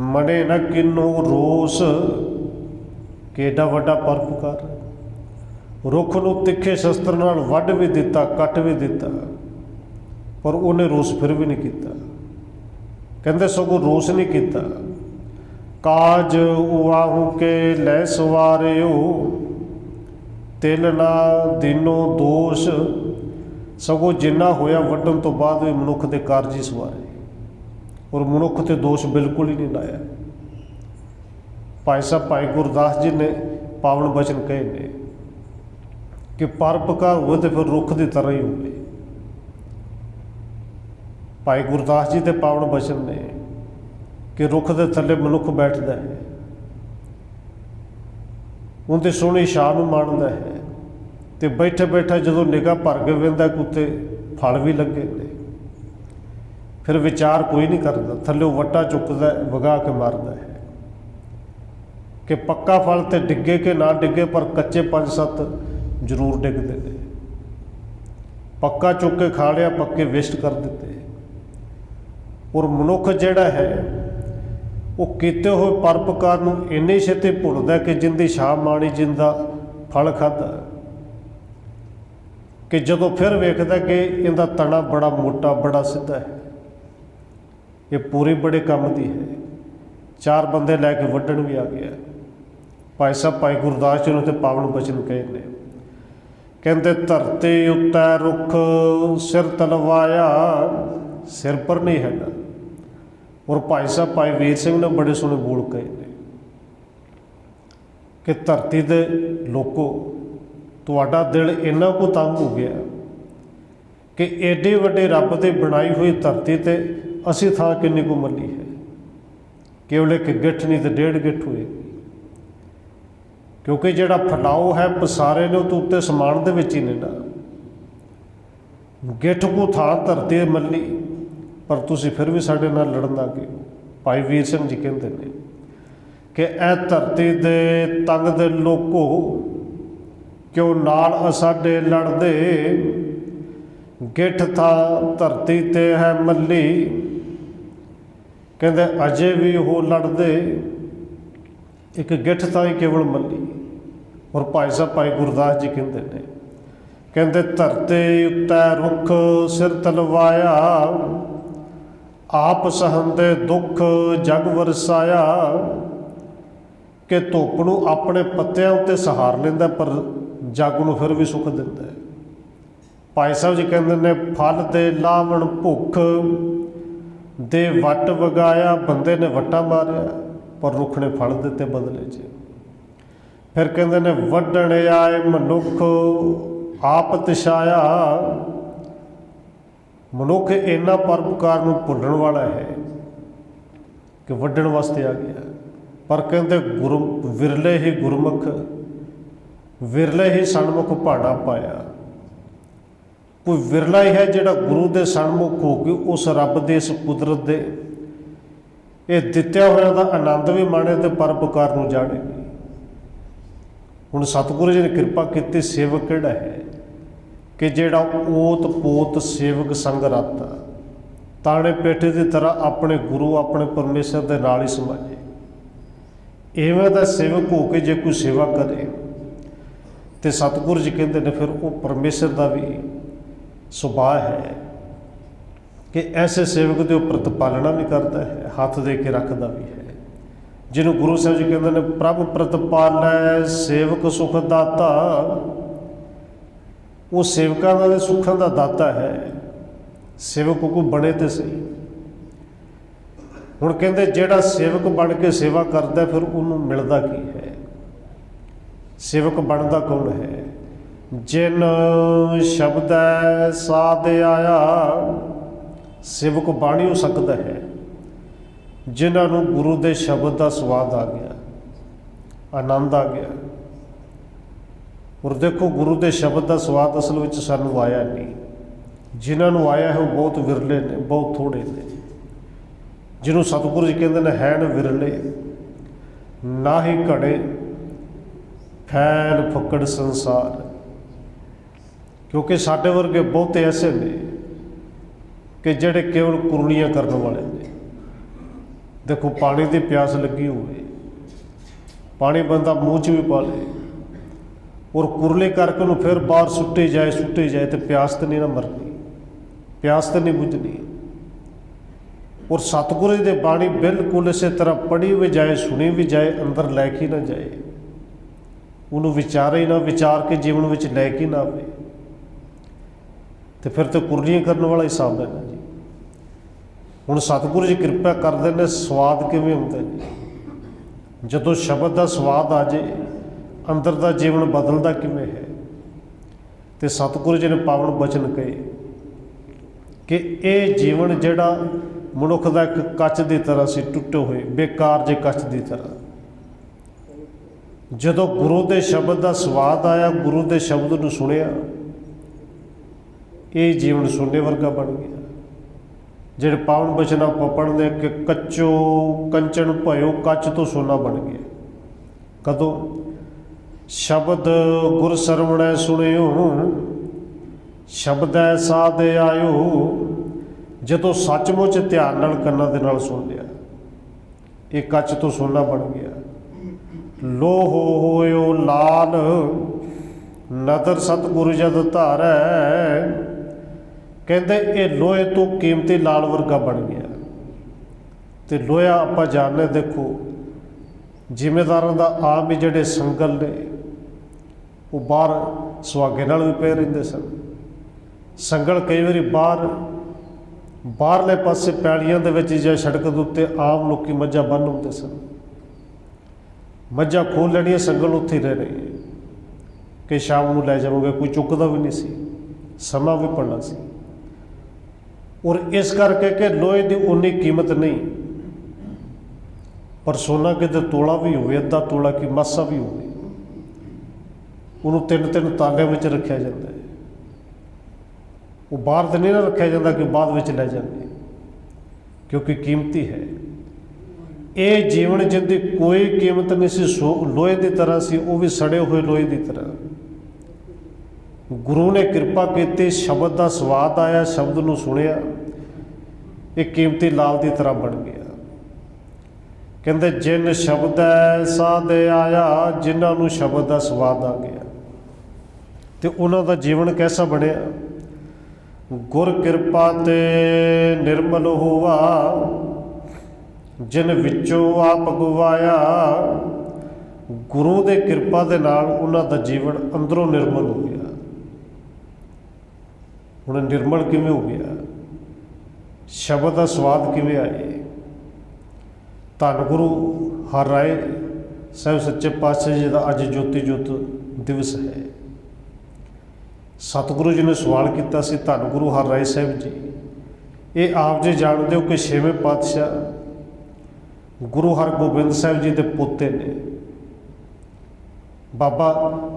मने न किन्नो रोस, केडा वड्डा परोपकार। रुख नूं तिखे शस्त्र नाल वढ भी दिता, कट भी दिता, पर उन्हें रोस फिर भी नहीं किया। कहते सगों रोस नहीं किया। काज उवाहू के लै सवारियो, तिल ना दिनों दोष। सगों जिन्ना होया वड्डन तो बाद भी मनुख के कारज ही सवारे, और मनुख ते दोष बिल्कुल ही नहीं लाया। भाई साहब भाई गुरदास जी ने पावन वचन कहे ने कि परोपकार हुए तो फिर रुख की तरह ही होवे। भाई गुरदास जी के पावन वचन ने कि रुख के थल्ले मनुख बैठता है, उनकी सोहनी छां नूं माणदा है, तो बैठे बैठे जो निगाह भर के वेंदा कि उत्ते फल भी लगे ने, फिर विचार कोई नहीं करता, थल्लों वट्टा चुकदा वगा के मारदा है कि पक्का फल तो डिगे के ना डिगे, पर कच्चे 5-7 जरूर डिगते हैं। पक्का चुक के खा लिया, पक्के वेस्ट कर देते। और मनुख जिहड़ा है ਉਹ ਕੀਤੇ ਹੋਏ ਪਰਉਪਕਾਰ ਨੂੰ ਇੰਨੀ ਛੇਤੀ ਭੁੱਲਦਾ ਕਿ ਜਿੰਦੀ ਛਾਂ ਮਾਣੀ ਜਿੰਦਾ ਫਲ ਖਾਧਾ, ਕਿ ਜਦੋਂ ਫਿਰ ਵੇਖਦਾ ਕਿ ਇਹਦਾ ਤਣਾ ਬੜਾ ਮੋਟਾ ਬੜਾ ਸਿੱਧਾ ਹੈ, ਇਹ ਪੂਰੀ ਬੜੇ ਕੰਮ ਦੀ ਹੈ। 4 ਬੰਦੇ ਲੈ ਕੇ ਵੱਢਣ ਵੀ ਆ ਗਿਆ। ਭਾਈ ਸਾਹਿਬ ਭਾਈ ਗੁਰਦਾਸ ਜੀ ਨੂੰ ਤੇ ਪਾਵਨ ਬਚਨ ਕਹੇ ਨੇ, ਕਹਿੰਦੇ ਧਰਤੀ ਉੱਤੇ ਰੁੱਖ ਸਿਰ ਤਲਵਾਇਆ, ਸਿਰ ਪਰ ਨਹੀਂ ਹੈਗਾ। ਔਰ ਭਾਈ ਸਾਹਿਬ ਭਾਈ ਵੀਰ ਸਿੰਘ ਨੇ ਬੜੇ ਸੋਹਣੇ ਬੋਲ ਕਹੇ ਨੇ ਕਿ ਧਰਤੀ ਦੇ ਲੋਕੋ, ਤੁਹਾਡਾ ਦਿਲ ਇੰਨਾ ਕੁ ਤੰਗ ਹੋ ਗਿਆ ਕਿ ਏਡੇ ਵੱਡੇ ਰੱਬ ਦੇ ਬਣਾਈ ਹੋਈ ਧਰਤੀ 'ਤੇ ਅਸੀਂ ਥਾਂ ਕਿੰਨੀ ਕੁ ਮੱਲੀ ਹੈ, ਕੇਵਲ ਇੱਕ ਗਿੱਠ ਨਹੀਂ ਤੇ 1.5 ਗਿੱਠ ਹੋਏਗੀ। ਕਿਉਂਕਿ ਜਿਹੜਾ ਫੈਲਾਓ ਹੈ ਪਸਾਰੇ ਨੇ ਉਹ ਉੱਤੇ ਸਮਾਨ ਦੇ ਵਿੱਚ ਹੀ ਨੇ ਨਾ, ਗਿੱਠ ਕੁ ਥਾਂ ਧਰਤੀ ਮੱਲੀ, ਪਰ ਤੁਸੀਂ ਫਿਰ ਵੀ ਸਾਡੇ ਨਾਲ ਲੜਨ ਆ ਗਏ। ਭਾਈ ਵੀਰ ਸਿੰਘ ਜੀ ਕਹਿੰਦੇ ਨੇ ਕਿ ਇਹ ਧਰਤੀ ਦੇ ਤੰਗ ਦੇ ਲੋਕੋ, ਕਿਉਂ ਨਾਲ ਸਾਡੇ ਲੜਦੇ, ਗਿੱਠ ਥਾਂ ਧਰਤੀ 'ਤੇ ਹੈ ਮੱਲੀ, ਕਹਿੰਦੇ ਅਜੇ ਵੀ ਉਹ ਲੜਦੇ, ਇੱਕ ਗਿੱਠ ਤਾਂ ਹੀ ਕੇਵਲ ਮੱਲੀ। ਔਰ ਭਾਈ ਸਾਹਿਬ ਭਾਈ ਗੁਰਦਾਸ ਜੀ ਕਹਿੰਦੇ ਨੇ, ਕਹਿੰਦੇ ਧਰਤੀ ਉੱਤੇ ਰੁੱਖ ਸਿਰ ਤਲਵਾਇਆ, ਆਪ ਸਹੰਦੇ ਦੁੱਖ ਜਗ ਵਰਸਾਇਆ, ਕਿ ਧੁੱਪ ਨੂੰ ਆਪਣੇ ਪੱਤਿਆਂ ਉੱਤੇ ਸਹਾਰ ਲੈਂਦਾ ਪਰ ਜੱਗ ਨੂੰ ਫਿਰ ਵੀ ਸੁੱਖ ਦਿੰਦਾ ਹੈ। ਭਾਈ ਸਾਹਿਬ ਜੀ ਕਹਿੰਦੇ ਨੇ ਫਲ ਦੇ ਲਾਵਣ ਭੁੱਖ ਦੇ ਵੱਟ ਵਗਾਇਆ, ਬੰਦੇ ਨੇ ਵੱਟਾ ਮਾਰਿਆ ਪਰ ਰੁੱਖ ਨੇ ਫਲ ਦਿੱਤੇ ਬਦਲੇ 'ਚ। ਫਿਰ ਕਹਿੰਦੇ ਨੇ ਵੱਢਣ ਆਏ ਮਨੁੱਖ ਆਪ ਤਿਸ਼ਾਇਆ, ਮਨੁੱਖ ਇਹਨਾਂ ਪਰਉਪਕਾਰ ਨੂੰ ਭੁੱਲਣ ਵਾਲਾ ਹੈ ਕਿ ਵੱਢਣ ਵਾਸਤੇ ਆ ਗਿਆ। ਪਰ ਕਹਿੰਦੇ ਵਿਰਲੇ ਹੀ ਗੁਰਮੁਖ, ਵਿਰਲੇ ਹੀ ਸਨਮੁਖ ਭਾਣਾ ਪਾਇਆ। ਕੋਈ ਵਿਰਲਾ ਹੀ ਹੈ ਜਿਹੜਾ ਗੁਰੂ ਦੇ ਸਨਮੁਖ ਹੋ ਕੇ ਉਸ ਰੱਬ ਦੇ ਇਸ ਕੁਦਰਤ ਦੇ ਇਹ ਦਿੱਤਿਆ ਹੋਇਆ ਦਾ ਆਨੰਦ ਵੀ ਮਾਣੇ ਤੇ ਪਰਉਪਕਾਰ ਨੂੰ ਜਾਣੇ। ਹੁਣ ਸਤਿਗੁਰੂ ਜੀ ਨੇ ਕਿਰਪਾ ਕੀਤੀ, ਸੇਵਕ ਕਿਹੜਾ ਹੈ ਕਿ ਜਿਹੜਾ ਓਤ ਪੋਤ ਸੇਵਕ ਸੰਗ ਰਾਤਾ, ਤਾਣੇ ਪੇਠੇ ਦੀ ਤਰ੍ਹਾਂ ਆਪਣੇ ਗੁਰੂ ਆਪਣੇ ਪਰਮੇਸ਼ਰ ਦੇ ਨਾਲ ਹੀ ਸਮਾਜੇ। ਇਵੇਂ ਦਾ ਸੇਵਕ ਹੋ ਕੇ ਜੇ ਕੋਈ ਸੇਵਾ ਕਰੇ ਤੇ ਸਤਿਗੁਰੂ ਜੀ ਕਹਿੰਦੇ ਨੇ ਫਿਰ ਉਹ ਪਰਮੇਸ਼ਰ ਦਾ ਵੀ ਸੁਭਾਅ ਹੈ ਕਿ ਐਸੇ ਸੇਵਕ ਦੇ ਉਹ ਪ੍ਰਤਪਾਲਣਾ ਵੀ ਕਰਦਾ ਹੈ, ਹੱਥ ਦੇ ਕੇ ਰੱਖਦਾ ਵੀ ਹੈ। ਜਿਹਨੂੰ ਗੁਰੂ ਸਾਹਿਬ ਜੀ ਕਹਿੰਦੇ ਨੇ ਪ੍ਰਭ ਪ੍ਰਤਪਾਲੈ ਸੇਵਕ ਸੁਖ ਦਾਤਾ, ਉਹ ਸੇਵਕਾਂ ਦਾ ਸੁੱਖਾਂ ਦਾ ਦਾਤਾ ਹੈ। ਸੇਵਕ ਕੋ ਬਣੇ ਤੇ ਸਹੀ। ਹੁਣ ਕਹਿੰਦੇ ਜਿਹੜਾ ਸੇਵਕ ਬਣ ਕੇ ਸੇਵਾ ਕਰਦਾ ਫਿਰ ਉਹਨੂੰ ਮਿਲਦਾ ਕੀ ਹੈ? ਸੇਵਕ ਬਣਦਾ ਕੌਣ ਹੈ? ਜਿਨ ਸ਼ਬਦੈ ਸਾਧ ਆਇਆ, ਸੇਵਕ ਬਾਣੀ ਹੋ ਸਕਦਾ ਹੈ ਜਿਨ੍ਹਾਂ ਨੂੰ ਗੁਰੂ ਦੇ ਸ਼ਬਦ ਦਾ ਸਵਾਦ ਆ ਗਿਆ, ਆਨੰਦ ਆ ਗਿਆ। ਔਰ ਦੇਖੋ ਗੁਰੂ ਦੇ ਸ਼ਬਦ ਦਾ ਸਵਾਦ ਅਸਲ ਵਿੱਚ ਸਾਨੂੰ ਆਇਆ ਨਹੀਂ, ਜਿਨ੍ਹਾਂ ਨੂੰ ਆਇਆ ਹੈ ਉਹ ਬਹੁਤ ਵਿਰਲੇ ਨੇ, ਬਹੁਤ ਥੋੜ੍ਹੇ ਨੇ। ਜਿਹਨੂੰ ਸਤਿਗੁਰੂ ਜੀ ਕਹਿੰਦੇ ਨੇ ਹੈਨ ਵਿਰਲੇ, ਨਾ ਹੀ ਘੜੇ ਫੈਲ ਫੱਕੜ ਸੰਸਾਰ। ਕਿਉਂਕਿ ਸਾਡੇ ਵਰਗੇ ਬਹੁਤੇ ਐਸੇ ਨੇ ਕਿ ਜਿਹੜੇ ਕੇਵਲ ਕੁਰਲੀਆਂ ਕਰਨ ਵਾਲੇ ਨੇ। ਦੇਖੋ ਪਾਣੀ ਦੀ ਪਿਆਸ ਲੱਗੀ ਹੋਵੇ, ਪਾਣੀ ਬੰਦਾ ਮੂੰਹ 'ਚ ਵੀ ਪਾ ਲੇ ਔਰ ਕੁਰਲੇ ਕਰਕੇ ਉਹਨੂੰ ਫਿਰ ਬਾਹਰ ਸੁੱਟੇ ਜਾਏ ਤੇ ਪਿਆਸ ਤਾਂ ਨਹੀਂ ਨਾ ਮਰਨੀ, ਪਿਆਸ ਤਾਂ ਨਹੀਂ ਬੁਝਣੀ। ਔਰ ਸਤਿਗੁਰੂ ਜੀ ਦੇ ਬਾਣੀ ਬਿਲਕੁਲ ਇਸੇ ਤਰ੍ਹਾਂ ਪੜ੍ਹੀ ਵੀ ਜਾਏ, ਸੁਣੀ ਵੀ ਜਾਏ, ਅੰਦਰ ਲੈ ਕੇ ਨਾ ਜਾਏ, ਉਹਨੂੰ ਵਿਚਾਰੇ ਨਾ, ਵਿਚਾਰ ਕੇ ਜੀਵਨ ਵਿੱਚ ਲੈ ਕੇ ਨਾ ਆਵੇ, ਤੇ ਫਿਰ ਤਾਂ ਕੁਰਲੀਆਂ ਕਰਨ ਵਾਲਾ ਹਿਸਾਬ ਹੈ ਨਾ ਜੀ। ਹੁਣ ਸਤਿਗੁਰੂ ਜੀ ਕਿਰਪਾ ਕਰਦੇ ਨੇ, ਸਵਾਦ ਕਿਵੇਂ ਹੁੰਦਾ ਜੀ? ਜਦੋਂ ਸ਼ਬਦ ਦਾ ਸਵਾਦ ਆ ਜੇ, ਅੰਦਰ ਦਾ ਜੀਵਨ ਬਦਲਦਾ ਕਿਵੇਂ ਹੈ? ਤੇ ਸਤਿਗੁਰੂ ਜੀ ਨੇ ਪਾਵਨ ਬਚਨ ਕਹੇ ਕਿ ਇਹ ਜੀਵਨ ਜਿਹੜਾ ਮਨੁੱਖ ਦਾ ਇੱਕ ਕੱਚ ਦੀ ਤਰ੍ਹਾਂ ਸੀ, ਟੁੱਟੇ ਹੋਏ ਬੇਕਾਰ ਜੇ ਕੱਚ ਦੀ ਤਰ੍ਹਾਂ। ਜਦੋਂ ਗੁਰੂ ਦੇ ਸ਼ਬਦ ਦਾ ਸਵਾਦ ਆਇਆ, ਗੁਰੂ ਦੇ ਸ਼ਬਦ ਨੂੰ ਸੁਣਿਆ, ਇਹ ਜੀਵਨ ਸੋਨੇ ਵਰਗਾ ਬਣ ਗਿਆ। ਜਿਹੜੇ ਪਾਵਨ ਬਚਨ ਆਪਾਂ ਪੜ੍ਹਦੇ ਕਿ ਕੱਚੋ ਕੰਚਨ ਭਇਓ, ਕੱਚ ਤੋਂ ਸੋਨਾ ਬਣ ਗਿਆ। ਕਦੋਂ? ਸ਼ਬਦ ਗੁਰ ਸਰਵਣੈ ਸੁਣਿਓ, ਸ਼ਬਦੈ ਸਾਧ ਆਇਓ। ਜਦੋਂ ਸੱਚਮੁੱਚ ਧਿਆਨ ਨਾਲ ਕੰਨਾਂ ਦੇ ਨਾਲ ਸੁਣ ਲਿਆ, ਇਹ ਕੱਚ ਤੋਂ ਸੋਨਾ ਬਣ ਗਿਆ। ਲੋਹ ਹੋਇਓ ਲਾਲ ਨਦਰ ਸਤਿਗੁਰੂ ਜਦ ਧਾਰੈ, ਕਹਿੰਦੇ ਇਹ ਲੋਹੇ ਤੋਂ ਕੀਮਤੀ ਲਾਲ ਵਰਗਾ ਬਣ ਗਿਆ। ਤੇ ਲੋਹਾ ਆਪਾਂ ਜਾਣਦੇ, ਦੇਖੋ ਜ਼ਿਮੀਂਦਾਰਾਂ ਦਾ ਆਮ ਹੀ ਜਿਹੜੇ ਸੰਗਲ ਨੇ ਉਹ ਬਾਹਰ ਸੁਹਾਗੇ ਨਾਲ ਵੀ ਪਏ ਰਹਿੰਦੇ ਸਨ। ਸੰਗਲ ਕਈ ਵਾਰੀ ਬਾਹਰਲੇ ਪਾਸੇ ਪੈਲੀਆਂ ਦੇ ਵਿੱਚ ਜਾਂ ਸੜਕ ਦੇ ਉੱਤੇ ਆਮ ਲੋਕੀ ਮੱਝਾਂ ਬੰਨ੍ਹ ਹੁੰਦੇ ਸਨ। ਮੱਝਾਂ ਖੋਲ੍ਹ ਲੈਣੀਆਂ, ਸੰਗਲ ਉੱਥੇ ਹੀ ਰਹਿਣੀ ਕਿ ਸ਼ਾਮ ਨੂੰ ਲੈ ਜਾਵਾਂਗੇ, ਕੋਈ ਚੁੱਕਦਾ ਵੀ ਨਹੀਂ ਸੀ, ਸਮਾਂ ਵੀ ਪੜਨਾ ਸੀ। ਔਰ ਇਸ ਕਰਕੇ ਕਿ ਲੋਹੇ ਦੀ ਉਨੀ ਕੀਮਤ ਨਹੀਂ, ਪਰ ਸੋਨਾ ਕਿਤੇ ਤੋਲਾ ਵੀ ਹੋਵੇ, ਅੱਧਾ ਤੋਲਾ ਕੀ ਮਾਸਾ ਵੀ ਹੋਵੇ, ਉਹਨੂੰ 3-3 ਤਾਲਿਆਂ ਵਿੱਚ ਰੱਖਿਆ ਜਾਂਦਾ ਹੈ। ਉਹ ਬਾਹਰ ਤਾਂ ਨਹੀਂ ਨਾ ਰੱਖਿਆ ਜਾਂਦਾ ਕਿ ਬਾਅਦ ਵਿੱਚ ਲੈ ਜਾਂਦੇ, ਕਿਉਂਕਿ ਕੀਮਤੀ ਹੈ। ਇਹ ਜੀਵਨ ਜਿਹਦੀ ਕੋਈ ਕੀਮਤ ਨਹੀਂ ਸੀ, ਲੋਹੇ ਦੀ ਤਰ੍ਹਾਂ ਸੀ, ਉਹ ਵੀ ਸੜੇ ਹੋਏ ਲੋਹੇ ਦੀ ਤਰ੍ਹਾਂ। ਗੁਰੂ ਨੇ ਕਿਰਪਾ ਕੀਤੀ, ਸ਼ਬਦ ਦਾ ਸਵਾਦ ਆਇਆ, ਸ਼ਬਦ ਨੂੰ ਸੁਣਿਆ, ਇਹ ਕੀਮਤੀ ਲਾਲ ਦੀ ਤਰ੍ਹਾਂ ਬਣ ਗਿਆ। ਕਹਿੰਦੇ ਜਿਨ ਸ਼ਬਦ ਐਸਾ ਦੇ ਆਇਆ, ਜਿਨ੍ਹਾਂ ਨੂੰ ਸ਼ਬਦ ਦਾ ਸਵਾਦ ਆ ਗਿਆ ਤੇ ਉਹਨਾਂ ਦਾ ਜੀਵਨ ਕੈਸਾ ਬਣਿਆ। ਗੁਰ ਕਿਰਪਾ ਤੇ ਨਿਰਮਲ ਹੋਵਾ, ਜਿਨ ਵਿੱਚੋਂ ਆਪ ਗਵਾਇਆ। ਗੁਰੂ ਦੇ ਕਿਰਪਾ ਦੇ ਨਾਲ ਉਹਨਾਂ ਦਾ ਜੀਵਨ ਅੰਦਰੋਂ ਨਿਰਮਲ ਹੋ ਗਿਆ। ਹੁਣ ਨਿਰਮਲ ਕਿਵੇਂ ਹੋ ਗਿਆ, ਸ਼ਬਦ ਦਾ ਸਵਾਦ ਕਿਵੇਂ ਆਏ। ਧੰਨ ਗੁਰੂ ਹਰਿਰਾਏ ਸਾਹਿਬ ਸੱਚੇ ਪਾਤਸ਼ਾਹ ਜੀ ਦਾ ਅੱਜ ਜੋਤੀ ਜੋਤ ਦਿਵਸ ਹੈ। ਸਤਿਗੁਰੂ ਜੀ ਨੇ ਸਵਾਲ ਕੀਤਾ ਸੀ, ਧੰਨ ਗੁਰੂ ਹਰਿਰਾਏ ਸਾਹਿਬ ਜੀ, ਇਹ ਆਪ ਜੀ ਜਾਣਦੇ ਹੋ ਕਿ 6ਵੇਂ ਪਾਤਸ਼ਾਹ ਗੁਰੂ ਹਰਗੋਬਿੰਦ ਸਾਹਿਬ ਜੀ ਦੇ ਪੋਤੇ ਨੇ, ਬਾਬਾ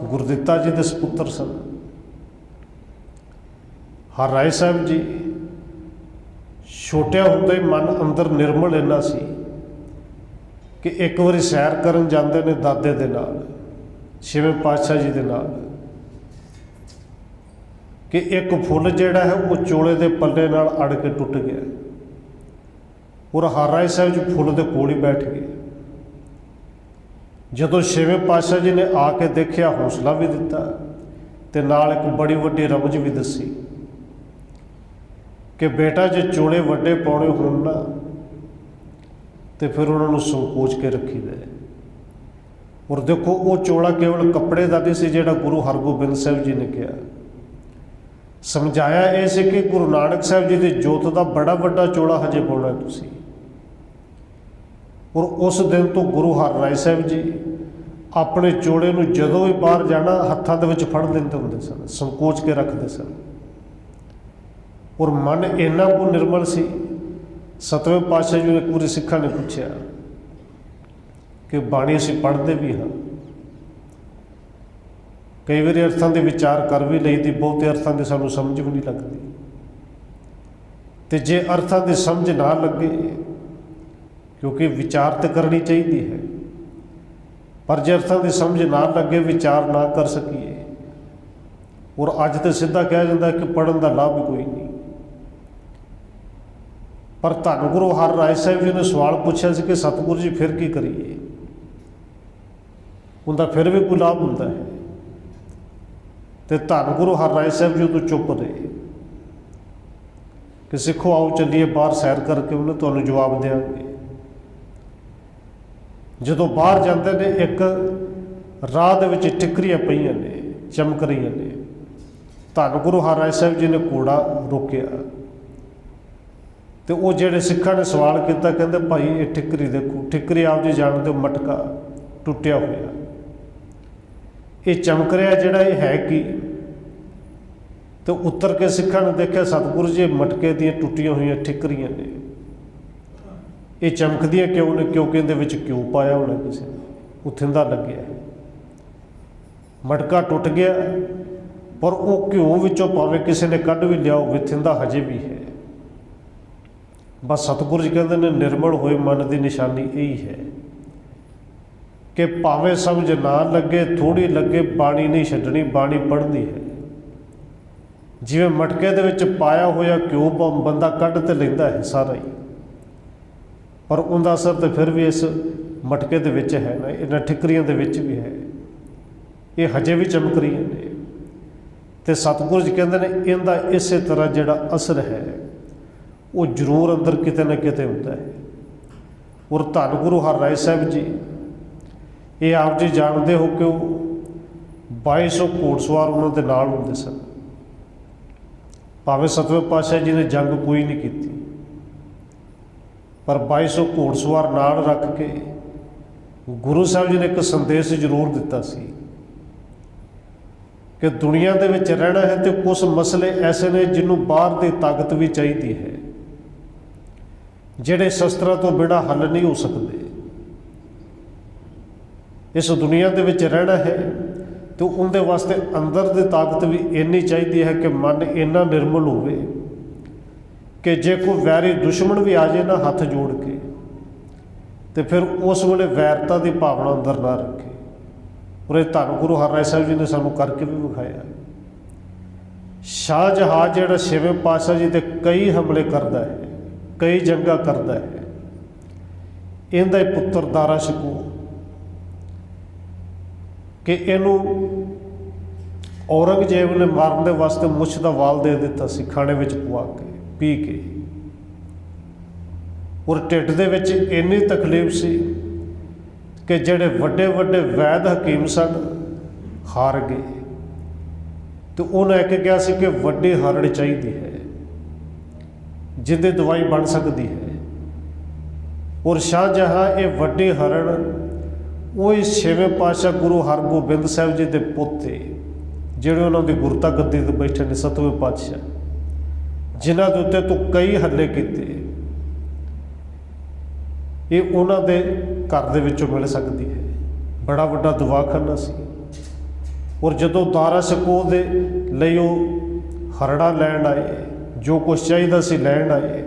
ਗੁਰਦਿੱਤਾ ਜੀ ਦੇ ਸਪੁੱਤਰ ਸਨ। ਹਰਿਰਾਏ ਸਾਹਿਬ ਜੀ ਛੋਟਿਆਂ ਹੁੰਦੇ ਮਨ ਅੰਦਰ ਨਿਰਮਲ ਇੰਨਾ ਸੀ ਕਿ ਇੱਕ ਵਾਰੀ ਸੈਰ ਕਰਨ ਜਾਂਦੇ ਨੇ ਦਾਦੇ ਦੇ ਨਾਲ, 6ਵੇਂ ਪਾਤਸ਼ਾਹ ਜੀ ਦੇ ਨਾਲ, ਕਿ ਇੱਕ ਫੁੱਲ ਜਿਹੜਾ ਹੈ ਉਹ ਚੋਲੇ ਦੇ ਪੱਲੇ ਨਾਲ ਅੜ ਕੇ ਟੁੱਟ ਗਿਆ। ਔਰ ਹਰਿਰਾਏ ਸਾਹਿਬ ਜੀ ਫੁੱਲ ਦੇ ਕੋਲ ਹੀ ਬੈਠ ਗਏ। ਜਦੋਂ 6ਵੇਂ ਪਾਤਸ਼ਾਹ ਜੀ ਨੇ ਆ ਕੇ ਦੇਖਿਆ, ਹੌਸਲਾ ਵੀ ਦਿੱਤਾ ਤੇ ਨਾਲ ਇੱਕ ਬੜੀ ਵੱਡੀ ਰਮਜ਼ ਵੀ ਦੱਸੀ ਕਿ ਬੇਟਾ ਜੇ ਚੋਲੇ ਵੱਡੇ ਪਾਉਣੇ ਹੋਣ ਨਾ ਤੇ ਫਿਰ ਉਹਨਾਂ ਨੂੰ ਸੰਕੋਚ ਕੇ ਰੱਖੀਦਾ ਹੈ। ਔਰ ਦੇਖੋ ਉਹ ਚੋਲਾ ਕੇਵਲ ਕੱਪੜੇ ਦਾ ਨਹੀਂ ਸੀ ਜਿਹੜਾ ਗੁਰੂ ਹਰਗੋਬਿੰਦ ਸਾਹਿਬ ਜੀ ਨੇ ਕਿਹਾ, ਸਮਝਾਇਆ ਇਹ ਸੀ ਕਿ ਗੁਰੂ ਨਾਨਕ ਸਾਹਿਬ ਜੀ ਦੀ ਜੋਤ ਦਾ ਬੜਾ ਵੱਡਾ ਚੋਲਾ ਹਜੇ ਪਾਉਣਾ ਤੁਸੀਂ। ਔਰ ਉਸ ਦਿਨ ਤੋਂ ਗੁਰੂ ਹਰਿਰਾਏ ਸਾਹਿਬ ਜੀ ਆਪਣੇ ਚੋਲੇ ਨੂੰ ਜਦੋਂ ਵੀ ਬਾਹਰ ਜਾਣਾ ਹੱਥਾਂ ਦੇ ਵਿੱਚ ਫੜ ਲੈਂਦੇ ਹੁੰਦੇ ਸਨ, ਸੰਕੋਚ ਕੇ ਰੱਖਦੇ ਸਨ। ਔਰ ਮਨ ਇੰਨਾ ਕੁ ਨਿਰਮਲ ਸੀ। 7ਵੇਂ ਪਾਤਸ਼ਾਹ ਜੀ ਨੇ ਪੂਰੇ ਸਿੱਖਾਂ ਨੇ ਪੁੱਛਿਆ ਕਿ ਬਾਣੀ ਅਸੀਂ ਪੜ੍ਹਦੇ ਵੀ ਹਾਂ, ਕਈ ਵਾਰੀ ਅਰਥਾਂ ਦੇ ਵਿਚਾਰ ਕਰ ਵੀ ਲਈਦੀ, ਬਹੁਤੇ ਅਰਥਾਂ ਦੀ ਸਾਨੂੰ ਸਮਝ ਵੀ ਨਹੀਂ ਲੱਗਦੀ। ਤੇ ਜੇ ਅਰਥਾਂ ਦੀ ਸਮਝ ਨਾ ਲੱਗੇ, ਕਿਉਂਕਿ ਵਿਚਾਰ ਤੇ ਕਰਨੀ ਚਾਹੀਦੀ ਹੈ, ਪਰ ਜੇ ਅਰਥਾਂ ਦੀ ਸਮਝ ਨਾ ਲੱਗੇ, ਵਿਚਾਰ ਨਾ ਕਰ ਸਕੀਏ, ਔਰ ਅੱਜ ਤੇ ਸਿੱਧਾ ਕਿਹਾ ਜਾਂਦਾ ਕਿ ਪੜ੍ਹਨ ਦਾ ਲਾਭ ਵੀ ਕੋਈ ਨਹੀਂ। ਪਰ ਧੰਨ ਗੁਰੂ ਹਰਿਰਾਏ ਸਾਹਿਬ ਜੀ ਨੇ ਸਵਾਲ ਪੁੱਛਿਆ ਸੀ ਕਿ ਸਤਿਗੁਰੂ ਜੀ ਫਿਰ ਕੀ ਕਰੀਏ, ਉਹਦਾ ਫਿਰ ਵੀ ਕੋਈ ਲਾਭ ਹੁੰਦਾ ਹੈ। ਤੇ ਧੰਨ ਗੁਰੂ ਹਰਿਰਾਏ ਸਾਹਿਬ ਜੀ ਉਦੋਂ ਚੁੱਪ ਰਹੇ ਕਿ ਸਿੱਖੋ ਆਓ ਚੱਲੀਏ ਬਾਹਰ ਸੈਰ ਕਰਕੇ, ਉਹਨੇ ਤੁਹਾਨੂੰ ਜਵਾਬ ਦਿਆਂਗੇ। ਜਦੋਂ ਬਾਹਰ ਜਾਂਦੇ ਨੇ, ਇੱਕ ਰਾਹ ਦੇ ਵਿੱਚ ਟਿੱਕਰੀਆਂ ਪਈਆਂ ਨੇ, ਚਮਕ ਰਹੀਆਂ ਨੇ। ਧੰਨ ਗੁਰੂ ਹਰਿਰਾਏ ਸਾਹਿਬ ਜੀ ਨੇ ਘੋੜਾ ਰੋਕਿਆ ਤੇ ਉਹ ਜਿਹੜੇ ਸਿੱਖਾਂ ਨੇ ਸਵਾਲ ਕੀਤਾ, ਕਹਿੰਦੇ ਭਾਈ ਇਹ ਟਿੱਕਰੀ ਦੇਖੋ, ਟਿੱਕਰੀ ਆਪ ਜੀ ਜਾਣਦੇ ਹੋ ਮਟਕਾ ਟੁੱਟਿਆ ਹੋਇਆ, ਇਹ ਚਮਕ ਰਿਹਾ ਜਿਹੜਾ ਇਹ ਹੈ ਕੀ। ਤੇ ਉੱਤਰ ਕੇ ਸਿੱਖਾਂ ਨੇ ਦੇਖਿਆ, ਸਤਿਗੁਰੂ ਜੀ ਮਟਕੇ ਦੀਆਂ ਟੁੱਟੀਆਂ ਹੋਈਆਂ ਠਿਕਰੀਆਂ ਨੇ, ਇਹ ਚਮਕਦੀਆਂ ਕਿਉਂ ਨੇ? ਕਿਉਂਕਿ ਇਹਦੇ ਵਿੱਚ ਘਿਓ ਪਾਇਆ ਹੋਣਾ ਕਿਸੇ ਨੇ, ਉਹ ਥਿੰਦਾ ਲੱਗਿਆ, ਮਟਕਾ ਟੁੱਟ ਗਿਆ, ਪਰ ਉਹ ਘਿਓ ਵਿੱਚੋਂ ਭਾਵੇਂ ਕਿਸੇ ਨੇ ਕੱਢ ਵੀ ਲਿਆ ਹੋਵੇ, ਥਿੰਦਾ ਹਜੇ ਵੀ ਹੈ। ਬਸ ਸਤਿਗੁਰੂ ਜੀ ਕਹਿੰਦੇ ਨੇ ਨਿਰਮਲ ਹੋਏ ਮਨ ਦੀ ਨਿਸ਼ਾਨੀ ਇਹੀ ਹੈ ਕਿ ਭਾਵੇਂ ਸਮਝ ਨਾ ਲੱਗੇ, ਥੋੜ੍ਹੀ ਲੱਗੇ, ਬਾਣੀ ਨਹੀਂ ਛੱਡਣੀ, ਬਾਣੀ ਪੜ੍ਹਨੀ ਹੈ। ਜਿਵੇਂ ਮਟਕੇ ਦੇ ਵਿੱਚ ਪਾਇਆ ਹੋਇਆ ਘਿਓ ਬੰਦਾ ਕੱਢ ਤੇ ਲੈਂਦਾ ਹੈ ਸਾਰਾ ਹੀ, पर उनका असर तो फिर भी इस मटके दे विच है ना, इन्हां ठिकरियां दे विच भी है, ये हजे भी चमक रही ने। तो सतगुरु जी कहते हैं इनका इस तरह जिहड़ा असर है वो जरूर अंदर किते ना किते होंदा है। और धन गुरु हरराय साहब जी, ये आप जी जानते हो कि 2200 घोड़सवार उन्होंने नाल हुंदे सन। भावें सतवें पातशाह जी ने जंग कोई नहीं की, पर 2200 घोड़सवार नाल रख के गुरु साहब जी ने एक संदेश जरूर दिता सी कि दुनिया दे विच रहना है तो कुछ मसले ऐसे ने जिन्हों बाहर की ताकत भी चाहिए है, जिहड़े शस्त्रां तो बिना हल नहीं हो सकते। इस दुनिया दे विच रहना है तो उनके वास्ते अंदर की ताकत भी इन्नी चाहिए है कि मन इन्ना निर्मल होवे कि जे कोई वैरी दुश्मन भी आ जाए ना हाथ जोड़ के, तो फिर उस वेले वैरता की भावना अंदर ना रखे। और ये धन गुरु हरराय साहब जी ने सानू करके भी विखाया। शाहजहां जिहड़ा 6वें पातशाह जी ते कई हमले करता है, कई जंगा करता है, इनका ही पुत्र दारा शिकोह कि इनू औरंगजेब ने मारने वास्ते मुछ का वाल दे दिता सी, खाने में पवा के पी के। और ढिड दे विच इन्नी तकलीफ सी कि जिहड़े वड्डे वड्डे वैद हकीम सन हार गए। तो उन्हें एक कहा सी कि वड्डी हरड़ चाहिए है जिंदी दवाई बन सकती है। और शाहजहां ये वड्डी हरड़ वही 6वें पातशाह गुरु हरगोबिंद साहब जी के पोते जिहड़े उन्होंने गुरता गद्दी ते बैठे ने 7वें पातशाह, जिन्हां दे उत्ते तो कई हल्ले कीते, ये उन्होंने घर दे विचों मिल सकती है। बड़ा वड्डा दवाखाना सी। और जदों दारा शिकोह दे लई वो हरड़ा लैण आए, जो कुछ चाहिए सी लैण आए,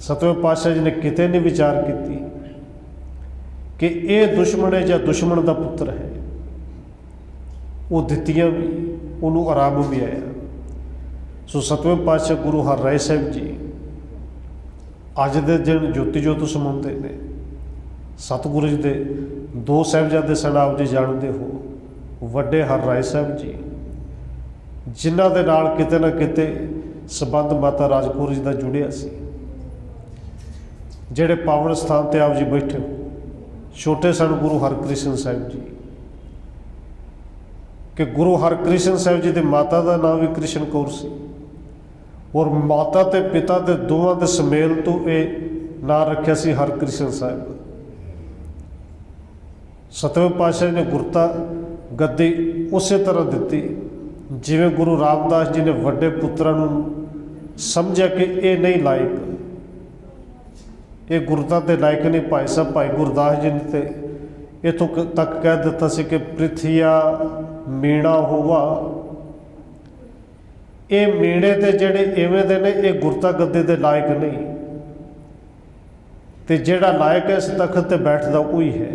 7वें पातशाह जी ने किते नहीं विचार की कि ये दुश्मन है या दुश्मन का पुत्र है। वो दित्तियां भी, उन्होंने आराम भी आया। सो 7वें पातशाह गुरु हरराय साहब जी अज दे दिन ज्योति जोत समाते ने। सतगुरु जी के 2 साहिबजादे सन, आप जी जानते हो, वड्डे हरराय साहब जी जिन्हां दे नाल किते ना किते संबंध माता राजकौर जी का जुड़िया सी, जिहड़े पावन स्थान ते आप जी बैठे हो। छोटे सन गुरु हरकृष्ण साहब जी, कि गुरु हरकृष्ण साहब जी की माता का नाम भी कृष्ण कौर सी। और माता ते पिता के दोवां के समेल तो ये नाम रखा सी हरकृष्ण साहब। 7वें पातशाह ने गुरता गद्दी उस तरह दी जिवें गुरु रामदास जी ने वड्डे पुत्रां नूं समझा कि ये नहीं लायक, ये गुरता के लायक नहीं। भाई साहब भाई गुरदास जी ने तो इतों तक कह दिता सी कि पृथ्विया मीणा होवा, ये मीणे ते जिहड़े इवें दे ने ये गुरता गद्दी दे लायक नहीं, तो जिहड़ा लायक है इस तख्त ते बैठदा वही है।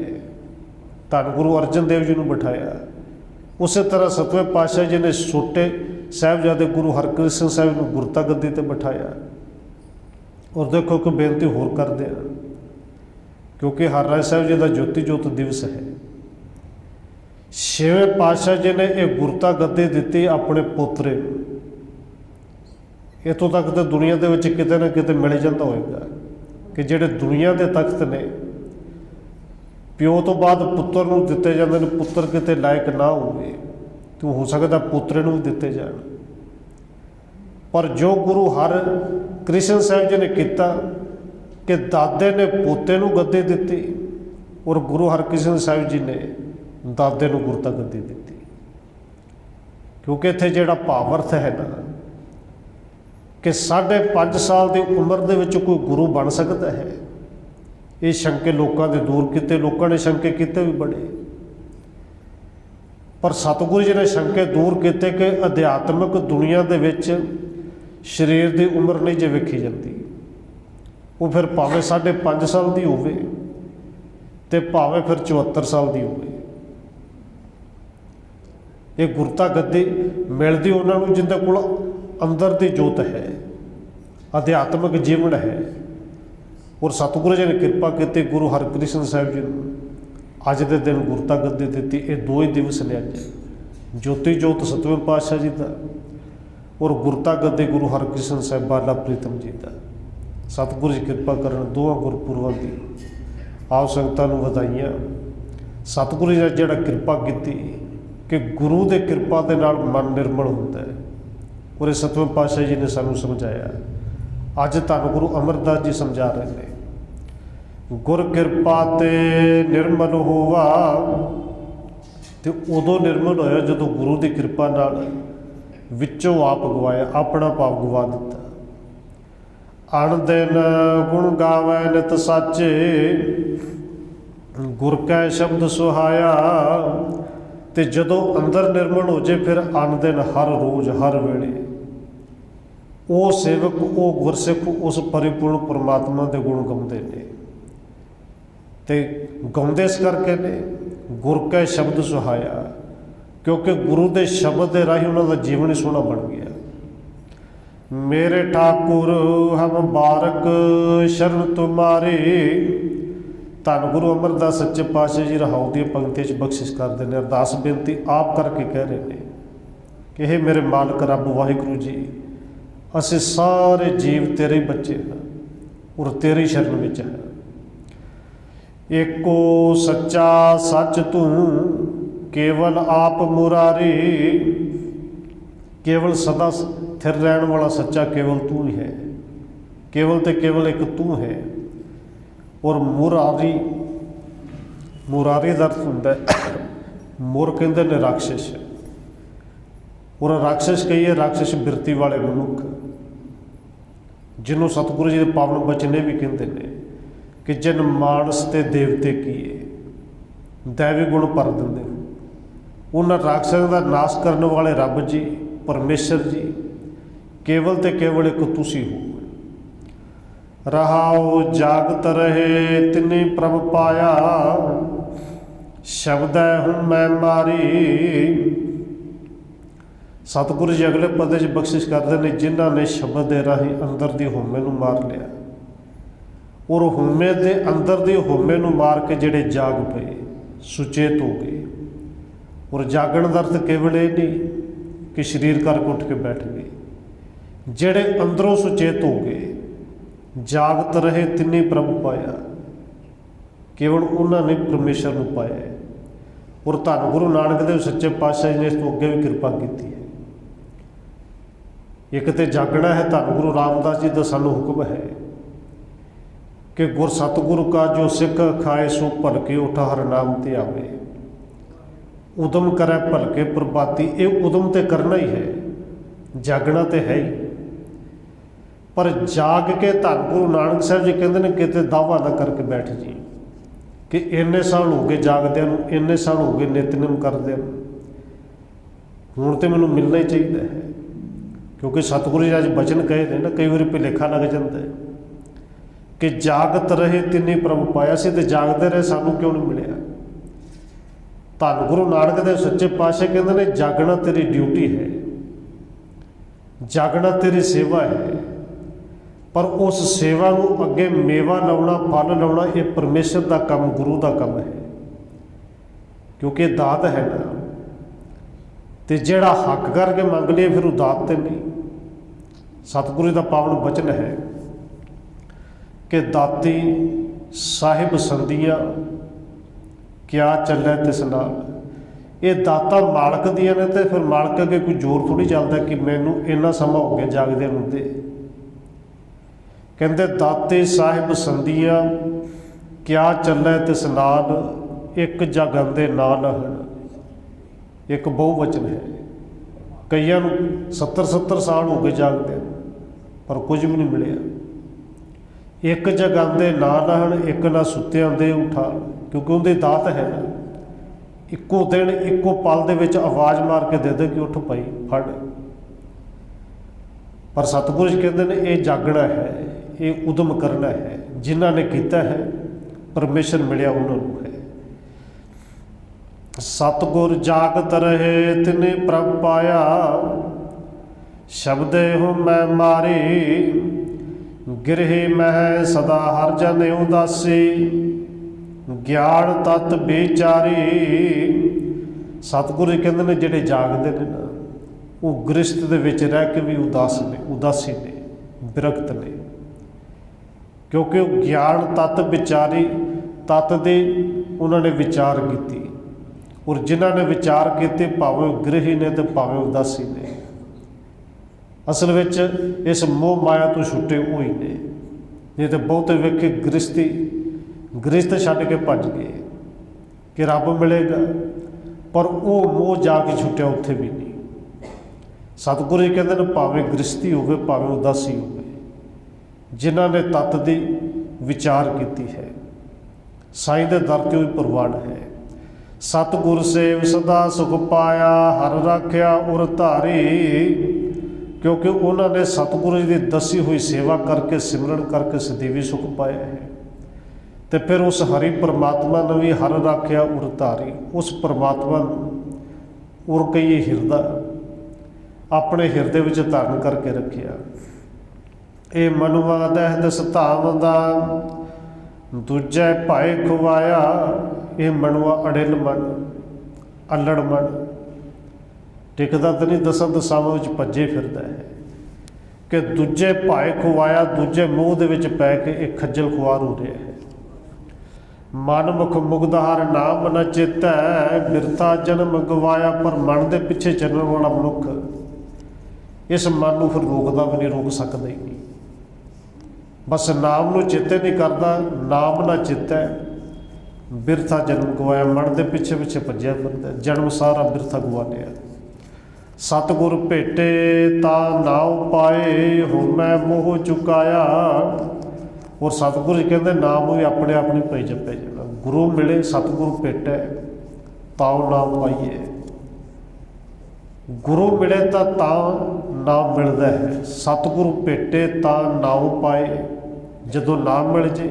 धन गुरु अर्जन देव जी ने बिठाया। उस तरह 7वें पातशाह जी ने छोटे साहिबजादे गुरु हरकृष्ण साहब को गुरता गद्दी ते बिठाया। और देखो कि बेनती होर करते हैं, क्योंकि हरराय साहब जी का ज्योति जोत दिवस है। 6वें पातशाह जी ने यह गुरता गद्दी दी अपने पोतरे। इतों तक तो दुनिया के विच किते ना किते मिल जाता होएगा कि जिहड़े दुनिया के तख्त ने प्यो तो बाद पुत्र नूं दिते जांदे ने, पुत्र किते लायक ना होवे तो हो सकता पोतरे नूं भी दिते जाण। पर जो गुरु हर कृष्ण साहब जी ने किया कि दादे ने पोते नूं गद्दी दिती और गुरु हरकृष्ण साहब जी ने दादे नूं गुरता गद्दी दिती। क्योंकि इत्थे जिहड़ा भावर्थ है ना कि 5.5 साल की उम्र दे विच कोई गुरु बन सकता है, ये शंके लोगों के दूर किते। लोगों ने शंके किते भी बड़े, पर सतगुरु जी ने शंके दूर किते कि अध्यात्मिक दुनिया दे विच शरीर की उम्र नहीं जे वेखी जाती। वो फिर भावें 5.5 साल की होवे ते भावें फिर 74 साल की होवे। ये गुरता गद्दी मिलती उन्होंने जिंदे कोल अंदर की जोत है, अध्यात्मिक जीवन है। ਔਰ ਸਤਿਗੁਰੂ ਜੀ ਨੇ ਕਿਰਪਾ ਕੀਤੀ, ਗੁਰੂ ਹਰਕ੍ਰਿਸ਼ਨ ਸਾਹਿਬ ਜੀ ਨੂੰ ਅੱਜ ਦੇ ਦਿਨ ਗੁਰਤਾ ਗੱਦੀ ਦਿੱਤੀ। ਇਹ 2 ਹੀ ਦਿਵਸ ਨੇ ਅੱਜ, ਜੋਤੀ ਜੋਤ ਸਤਵੇਂ ਪਾਤਸ਼ਾਹ ਜੀ ਦਾ ਔਰ ਗੁਰਤਾ ਗੱਦੀ ਗੁਰੂ ਹਰਕ੍ਰਿਸ਼ਨ ਸਾਹਿਬ ਬਾਲਾ ਪ੍ਰੀਤਮ ਜੀ ਦਾ। ਸਤਿਗੁਰੂ ਜੀ ਕਿਰਪਾ ਕਰਨ ਦੋਵਾਂ ਗੁਰਪੁਰਬਾਂ ਦੀ ਆਪ ਸੰਗਤਾਂ ਨੂੰ ਵਧਾਈਆਂ। ਸਤਿਗੁਰੂ ਜੀ ਨੇ ਜਿਹੜਾ ਕਿਰਪਾ ਕੀਤੀ ਕਿ ਗੁਰੂ ਦੇ ਕਿਰਪਾ ਦੇ ਨਾਲ ਮਨ ਨਿਰਮਲ ਹੁੰਦਾ ਹੈ, ਔਰ ਇਹ ਸਤਵੇਂ ਪਾਤਸ਼ਾਹ ਜੀ ਨੇ ਸਾਨੂੰ ਸਮਝਾਇਆ। ਅੱਜ ਧੰਨ ਗੁਰੂ ਅਮਰਦਾਸ ਜੀ ਸਮਝਾ ਰਹੇ ਨੇ, ਗੁਰ ਕਿਰਪਾ ਤੇ ਨਿਰਮਲ ਹੋਵਾ। ਤੇ ਉਦੋਂ ਨਿਰਮਲ ਹੋਇਆ ਜਦੋਂ ਗੁਰੂ ਦੀ ਕਿਰਪਾ ਨਾਲ ਵਿੱਚੋਂ ਆਪ ਗਵਾਇਆ, ਆਪਣਾ ਭਾਵ ਗਵਾ ਦਿੱਤਾ। ਅਣ ਦਿਨ ਗੁਣ ਗਾਵੈ ਨਿਤ ਸਾਚੇ, ਗੁਰ ਕੈ ਸ਼ਬਦ ਸੁਹਾਇਆ। ਤੇ ਜਦੋਂ ਅੰਦਰ ਨਿਰਮਲ ਹੋ ਜੇ, ਫਿਰ ਅਣ ਦਿਨ ਹਰ ਰੋਜ਼ ਹਰ ਵੇਲੇ ਉਹ ਸੇਵਕ, ਉਹ ਗੁਰਸਿੱਖ ਉਸ ਪਰਿਪੂਰਨ ਪਰਮਾਤਮਾ ਦੇ ਗੁਣ ਗਾਉਂਦੇ ਨੇ। ਤੇ ਗਾਉਂਦੇ ਇਸ ਕਰਕੇ ਨੇ, ਗੁਰ ਕੈ ਸ਼ਬਦ ਸੁਹਾਇਆ, ਕਿਉਂਕਿ ਗੁਰੂ ਦੇ ਸ਼ਬਦ ਦੇ ਰਾਹੀਂ ਉਹਨਾਂ ਦਾ ਜੀਵਨ ਹੀ ਸੋਹਣਾ ਬਣ ਗਿਆ। ਮੇਰੇ ਠਾਕੁਰ ਹਮ ਬਾਰਕ ਸ਼ਰਨ ਤੁਮਾਰੇ। ਧੰਨ ਗੁਰੂ ਅਮਰਦਾਸ ਸੱਚੇ ਪਾਤਸ਼ਾਹ ਜੀ ਰਹਾਉ ਦੀਆਂ ਪੰਕਤੀਆਂ 'ਚ ਬਖਸ਼ਿਸ਼ ਕਰਦੇ ਨੇ, ਅਰਦਾਸ ਬੇਨਤੀ ਆਪ ਕਰਕੇ ਕਹਿ ਰਹੇ ਨੇ ਕਿ ਇਹ ਮੇਰੇ ਮਾਲਕ ਰੱਬ ਵਾਹਿਗੁਰੂ ਜੀ, ਅਸੀਂ ਸਾਰੇ ਜੀਵ ਤੇਰੇ ਹੀ ਬੱਚੇ ਹਾਂ ਔਰ ਤੇਰੀ ਸ਼ਰਨ ਵਿੱਚ ਹੈ। ਏਕੋ ਸੱਚਾ ਸੱਚ ਤੂੰ, ਕੇਵਲ ਆਪ ਮੁਰਾਰੀ। ਕੇਵਲ ਸਦਾ ਸਥਿਰ ਰਹਿਣ ਵਾਲਾ ਸੱਚਾ ਕੇਵਲ ਤੂੰ ਹੀ ਹੈ, ਕੇਵਲ ਤੇ ਕੇਵਲ ਇੱਕ ਤੂੰ ਹੈ। ਔਰ ਮੁਰਾਰੀ, ਮੁਰਾਰੀ ਦਾ ਅਰਥ ਹੁੰਦਾ ਮੁਰ ਕਹਿੰਦੇ ਨੇ ਰਾਖਸ਼, ਔਰ ਰਾਖਸ਼ ਕਹੀਏ ਰਾਖਸ਼ ਬਿਰਤੀ ਵਾਲੇ ਮਨੁੱਖ, ਜਿਹਨੂੰ ਸਤਿਗੁਰੂ ਜੀ ਦੇ ਪਾਵਨ ਬਚਨ ਇਹ ਵੀ ਕਹਿੰਦੇ ਨੇ ਕਿ ਜਿਨ ਮਾਨਸ ਤੇ ਦੇਵਤੇ ਕੀਏ, ਦੈਵੀ ਗੁਣ ਭਰ ਦਿੰਦੇ। ਉਹਨਾਂ ਰਾਖਸ਼ਾਂ ਦਾ ਨਾਸ਼ ਕਰਨ ਵਾਲੇ ਰੱਬ ਜੀ, ਪਰਮੇਸ਼ਰ ਜੀ, ਕੇਵਲ ਤੇ ਕੇਵਲ ਇੱਕ ਤੁਸੀਂ ਹੋ। ਰਹਾਉ ਜਾਗਤ ਰਹੇ ਤਿਨੀ ਪ੍ਰਭ ਪਾਇਆ, ਸ਼ਬਦੈ ਹੁਣ ਮੈਂ ਮਾਰੀ। ਸਤਿਗੁਰੂ ਜੀ ਅਗਲੇ ਪਦੇ 'ਚ ਬਖਸ਼ਿਸ਼ ਕਰਦੇ ਨੇ, ਜਿਨ੍ਹਾਂ ਨੇ ਸ਼ਬਦ ਦੇ ਰਾਹੀਂ ਅੰਦਰ ਦੀ ਹਉਮੈ ਨੂੰ ਮਾਰ ਲਿਆ, ਔਰ ਹਉਮੈ ਦੇ ਅੰਦਰ ਦੀ ਹਉਮੈ ਨੂੰ ਮਾਰ ਕੇ ਜਿਹੜੇ ਜਾਗ ਪਏ, ਸੁਚੇਤ ਹੋ ਗਏ। ਔਰ ਜਾਗਣ ਦਾ ਅਰਥ ਕੇਵਲ ਇਹ ਨਹੀਂ ਕਿ ਸਰੀਰ ਕਰਕੇ ਉੱਠ ਕੇ ਬੈਠ ਗਏ, ਜਿਹੜੇ ਅੰਦਰੋਂ ਸੁਚੇਤ ਹੋ ਗਏ। ਜਾਗਤ ਰਹੇ ਤਿੰਨੇ ਪ੍ਰਭ ਪਾਇਆ, ਕੇਵਲ ਉਹਨਾਂ ਨੇ ਪਰਮੇਸ਼ਰ ਨੂੰ ਪਾਇਆ। ਔਰ ਧੰਨ ਗੁਰੂ ਨਾਨਕ ਦੇਵ ਸੱਚੇ ਪਾਤਸ਼ਾਹ ਜੀ ਨੇ ਇਸ ਤੋਂ ਅੱਗੇ ਵੀ ਕਿਰਪਾ ਕੀਤੀ ਹੈ। ਇੱਕ ਤੇ ਜਾਗਣਾ ਹੈ, ਧੰਨ ਗੁਰੂ ਰਾਮਦਾਸ ਜੀ ਦਾ ਸਾਨੂੰ ਹੁਕਮ ਹੈ ਕਿ ਗੁਰ ਸਤਿਗੁਰੂ ਕਾ ਜੋ ਸਿੱਖ ਖਾਏ ਸੋ ਭਲਕੇ ਉਠਾ ਹਰ ਨਾਮ ਤੇ ਆਵੇ। ਉਦਮ ਕਰੇ ਭਲਕੇ ਪ੍ਰਭਾਤੀ, ਇਹ ਉਦਮ ਤੇ ਕਰਨਾ ਹੀ ਹੈ, ਜਾਗਣਾ ਤੇ ਹੈ ਹੀ। ਪਰ ਜਾਗ ਕੇ ਧੰਨ ਗੁਰੂ ਨਾਨਕ ਸਾਹਿਬ ਜੀ ਕਹਿੰਦੇ ਨੇ ਕਿਤੇ ਦਾਵਾ ਨਾ ਕਰਕੇ ਬੈਠ ਜੀ ਕਿ ਇੰਨੇ ਸਾਲ ਹੋ ਗਏ ਜਾਗਦਿਆਂ ਨੂੰ, ਇੰਨੇ ਸਾਲ ਹੋ ਗਏ ਨਿਤਨੇਮ ਕਰਦਿਆਂ ਨੂੰ, ਹੁਣ ਤੇ ਮੈਨੂੰ ਮਿਲਣਾ ਹੀ ਚਾਹੀਦਾ ਹੈ। ਕਿਉਂਕਿ ਸਤਿਗੁਰੂ ਜੀ ਅੱਜ ਬਚਨ ਕਹੇ ਨੇ ਨਾ, ਕਈ ਵਾਰੀ ਭੁਲੇਖਾ ਲੱਗ ਜਾਂਦਾ ਹੈ ਕਿ ਜਾਗਤ ਰਹੇ ਤਿੰਨੇ ਪ੍ਰਭ ਪਾਇਆ ਸੀ, ਤੇ ਜਾਗਦੇ ਰਹੇ ਸਾਨੂੰ ਕਿਉਂ ਨਹੀਂ ਮਿਲਿਆ। ਧੰਨ ਗੁਰੂ ਨਾਨਕ ਦੇਵ ਸੱਚੇ ਪਾਤਸ਼ਾਹ ਕਹਿੰਦੇ ਨੇ ਜਾਗਣਾ ਤੇਰੀ ਡਿਊਟੀ ਹੈ, ਜਾਗਣਾ ਤੇਰੀ ਸੇਵਾ ਹੈ। ਪਰ ਉਸ ਸੇਵਾ ਨੂੰ ਅੱਗੇ ਮੇਵਾ ਲਾਉਣਾ, ਫਲ ਲਾਉਣਾ, ਇਹ ਪਰਮੇਸ਼ਰ ਦਾ ਕੰਮ, ਗੁਰੂ ਦਾ ਕੰਮ ਹੈ। ਕਿਉਂਕਿ ਇਹ ਦਾਤ ਹੈ ਨਾ, ਤੇ ਜਿਹੜਾ ਹੱਕ ਕਰਕੇ ਮੰਗ ਲਏ ਫਿਰ ਉਹ ਦਾਤ ਤੇ ਨਹੀਂ। ਸਤਿਗੁਰੂ ਦਾ ਪਾਵਨ ਬਚਨ ਹੈ ਕਿ ਦਾਤੀ ਸਾਹਿਬ ਸੰਧੀਆਂ ਕਿਆ ਚੱਲੇ ਤਿਸ ਨਾਲ। ਇਹ ਦਾਤਾਂ ਮਾਲਕ ਦੀਆਂ ਨੇ, ਤੇ ਫਿਰ ਮਾਲਕ ਅੱਗੇ ਕੋਈ ਜ਼ੋਰ ਥੋੜ੍ਹੀ ਚੱਲਦਾ ਕਿ ਮੈਨੂੰ ਇੰਨਾ ਸਮਾਂ ਹੋ ਗਿਆ ਜਾਗਦੇ ਨੂੰ ਦੇ। ਕਹਿੰਦੇ ਦਾਤੇ ਸਾਹਿਬ ਸੰਧੀਆਂ ਕਿਆ ਚੱਲੇ ਤਿਸ ਨਾਲ, ਇੱਕ ਜਗਨ ਦੇ ਨਾਲ ਹਨ। ਇੱਕ ਬਹੁਵਚਨ ਹੈ। ਕਈਆਂ ਨੂੰ 70 ਸਾਲ ਹੋ ਗਏ ਜਾਗਦੇ ਪਰ ਕੁਝ ਵੀ ਨਹੀਂ ਮਿਲਿਆ। ਇੱਕ ਜਗਨ ਦੇ ਨਾਲ ਹਨ, ਇੱਕ ਨਾ ਸੁੱਤਿਆਂ ਦੇ ਉਠਾ, ਕਿਉਂਕਿ ਉਹਦੀ ਦਾਤ ਹੈ ਨਾ। ਇੱਕੋ ਦਿਨ ਇੱਕੋ ਪਲ ਦੇ ਵਿੱਚ ਆਵਾਜ਼ ਮਾਰ ਕੇ ਦੇ ਦੇ ਕਿ ਉੱਠ ਪਈ ਫੜ। ਪਰ ਸਤਿਗੁਰੂ ਜੀ ਕਹਿੰਦੇ ਨੇ ਇਹ ਜਾਗਣਾ ਹੈ, ਇਹ ਉਦਮ ਕਰਨਾ ਹੈ। ਜਿਨ੍ਹਾਂ ਨੇ ਕੀਤਾ ਹੈ ਪਰਮੇਸ਼ਰ ਮਿਲਿਆ ਉਹਨਾਂ ਨੂੰ ਹੈ। ਸਤਿਗੁਰ ਜਾਗਤ ਰਹੇ ਤਿਨੇ ਪ੍ਰਭ ਪਾਇਆ, ਸ਼ਬਦੇ ਹੋ ਮੈਂ ਮਾਰੀ। ਗਿਰਹਿ ਮਹਿ ਸਦਾ ਹਰ ਜਨ ਉਦਾਸੀ, ਗਿਆਨ ਤਤ ਵਿਚਾਰੀ। ਸਤਿਗੁਰੂ ਜੀ ਕਹਿੰਦੇ ਨੇ ਜਿਹੜੇ ਜਾਗਦੇ ਨੇ ਨਾ, ਉਹ ਗ੍ਰਸਤ ਦੇ ਵਿੱਚ ਰਹਿ ਕੇ ਵੀ ਉਦਾਸੀ ਨੇ, ਬਿਰਕਤ ਨੇ, ਕਿਉਂਕਿ ਉਹ ਗਿਆਨ ਤਤ ਵਿਚਾਰੀ, ਤਤ ਦੇ ਉਹਨਾਂ ਨੇ ਵਿਚਾਰ ਕੀਤੀ। ਔਰ ਜਿਨ੍ਹਾਂ ਨੇ ਵਿਚਾਰ ਕੀਤੇ, ਭਾਵੇਂ ਉਹ ਗ੍ਰਹੀ ਨੇ ਤੇ ਭਾਵੇਂ ਉਦਾਸੀ ਨੇ, ਅਸਲ ਵਿੱਚ ਇਸ ਮੋਹ ਮਾਇਆ ਤੋਂ ਛੁੱਟੇ ਹੋਈ ਨੇ। ਨਹੀਂ ਤਾਂ ਬਹੁਤੇ ਵੇਖੇ ਗ੍ਰਸਤ ਛੱਡ ਕੇ ਭੱਜ ਗਏ ਕਿ ਰੱਬ ਮਿਲੇਗਾ, ਪਰ ਉਹ ਮੋਹ ਜਾ ਕੇ ਛੁੱਟਿਆ ਉੱਥੇ ਵੀ ਨਹੀਂ। ਸਤਿਗੁਰੂ ਜੀ ਕਹਿੰਦੇ ਨੇ ਭਾਵੇਂ ਗ੍ਰਸਤੀ ਹੋਵੇ ਭਾਵੇਂ ਉਦਾਸੀ ਹੋਵੇ, ਜਿਨ੍ਹਾਂ ਨੇ ਤੱਤ ਦੀ ਵਿਚਾਰ ਕੀਤੀ ਹੈ, ਸਾਈਂ ਦੇ ਦਰ ਤੇ ਉਹ ਪ੍ਰਵਾਨ ਹੈ। ਸਤਿਗੁਰ ਸੇਵ ਸਦਾ ਸੁਖ ਪਾਇਆ, ਹਰ ਰਾਖਿਆ ਉਰ ਧਾਰੀ। ਕਿਉਂਕਿ ਉਹਨਾਂ ਨੇ ਸਤਿਗੁਰੂ ਜੀ ਦੀ ਦੱਸੀ ਹੋਈ ਸੇਵਾ ਕਰਕੇ, ਸਿਮਰਨ ਕਰਕੇ ਸਦੀਵੀ ਸੁਖ ਪਾਇਆ ਹੈ। ਤੇ ਫਿਰ ਉਸ ਹਰੀ ਪਰਮਾਤਮਾ ਨੇ ਵੀ ਹਰ ਰਾਖਿਆ ਉਰ ਧਾਰੀ। ਉਸ ਪਰਮਾਤਮਾ ਨੂੰ ਉਰ ਕਹੀਏ ਹਿਰਦਾ, ਆਪਣੇ ਹਿਰਦੇ ਵਿੱਚ ਧਾਰਨ ਕਰਕੇ ਰੱਖਿਆ। ਇਹ ਮਨੁਆ ਦਹਿ ਦਸ ਧਾਮ ਦਾ, ਦੂਜੇ ਭਾਏ ਖੁਆਇਆ। ਇਹ ਮਨੁਆ ਅੜਿਲ ਮਨ, ਅਲੜ ਮਨ, ਟਿਕਦਾ ਤਾਂ ਨਹੀਂ, ਦਸਾਂ ਦਸਾਵਾਂ ਵਿੱਚ ਭੱਜੇ ਫਿਰਦਾ ਹੈ ਕਿ ਦੂਜੇ ਭਾਏ ਖੁਆਇਆ, ਦੂਜੇ ਮੋਹ ਦੇ ਵਿੱਚ ਪੈ ਕੇ ਇਹ ਖੱਜਲ ਖੁਆਰ ਹੋ ਰਿਹਾ ਹੈ। ਮਨ ਮੁਖ ਮੁਗਦਾ ਹਰ ਨਾਮ ਨ ਚੇਤੈ, ਬਿਰਥਾ ਜਨਮ ਗਵਾਇਆ। ਪਰ ਮਨ ਦੇ ਪਿੱਛੇ ਚੱਲਣ ਵਾਲਾ ਮਨੁੱਖ ਇਸ ਮਨ ਨੂੰ ਫਿਰ ਰੋਕਦਾ ਵੀ ਨਹੀਂ, ਰੋਕ ਸਕਦਾ ਹੀ ਨਹੀਂ। ਬਸ ਨਾਮ ਨੂੰ ਚੇਤੇ ਨਹੀਂ ਕਰਦਾ, ਨਾਮ ਨਾ ਚੇਤੈ, ਬਿਰਥਾ ਜਨਮ ਗਵਾਇਆ। ਮਨ ਦੇ ਪਿੱਛੇ ਪਿੱਛੇ ਭੱਜਿਆ ਫਿਰਦਾ, ਜਨਮ ਸਾਰਾ ਬਿਰਥਾ ਗਵਾ ਲਿਆ। ਸਤਿਗੁਰ ਭੇਟੇ ਤਾਂ ਨਾਉ ਪਾਏ, ਹੁਣ ਮੈਂ ਮੋਹ ਚੁਕਾਇਆ। ਔਰ ਸਤਿਗੁਰੂ ਜੀ ਕਹਿੰਦੇ ਨਾਮ ਵੀ ਆਪਣੇ ਆਪ ਨਹੀਂ ਪਈ ਜਪਿਆ ਜਾਣਾ। ਗੁਰੂ ਮਿਲੇ, ਸਤਿਗੁਰੂ ਭੇਟੇ ਤਾਉ ਨਾਮ ਪਾਈਏ। ਗੁਰੂ ਮਿਲੇ ਤਾਂ ਨਾਮ ਮਿਲਦਾ ਹੈ, ਸਤਿਗੁਰੂ ਭੇਟੇ ਤਾਂ ਨਾਉ ਪਾਏ। ਜਦੋਂ ਨਾਮ ਮਿਲ ਜੇ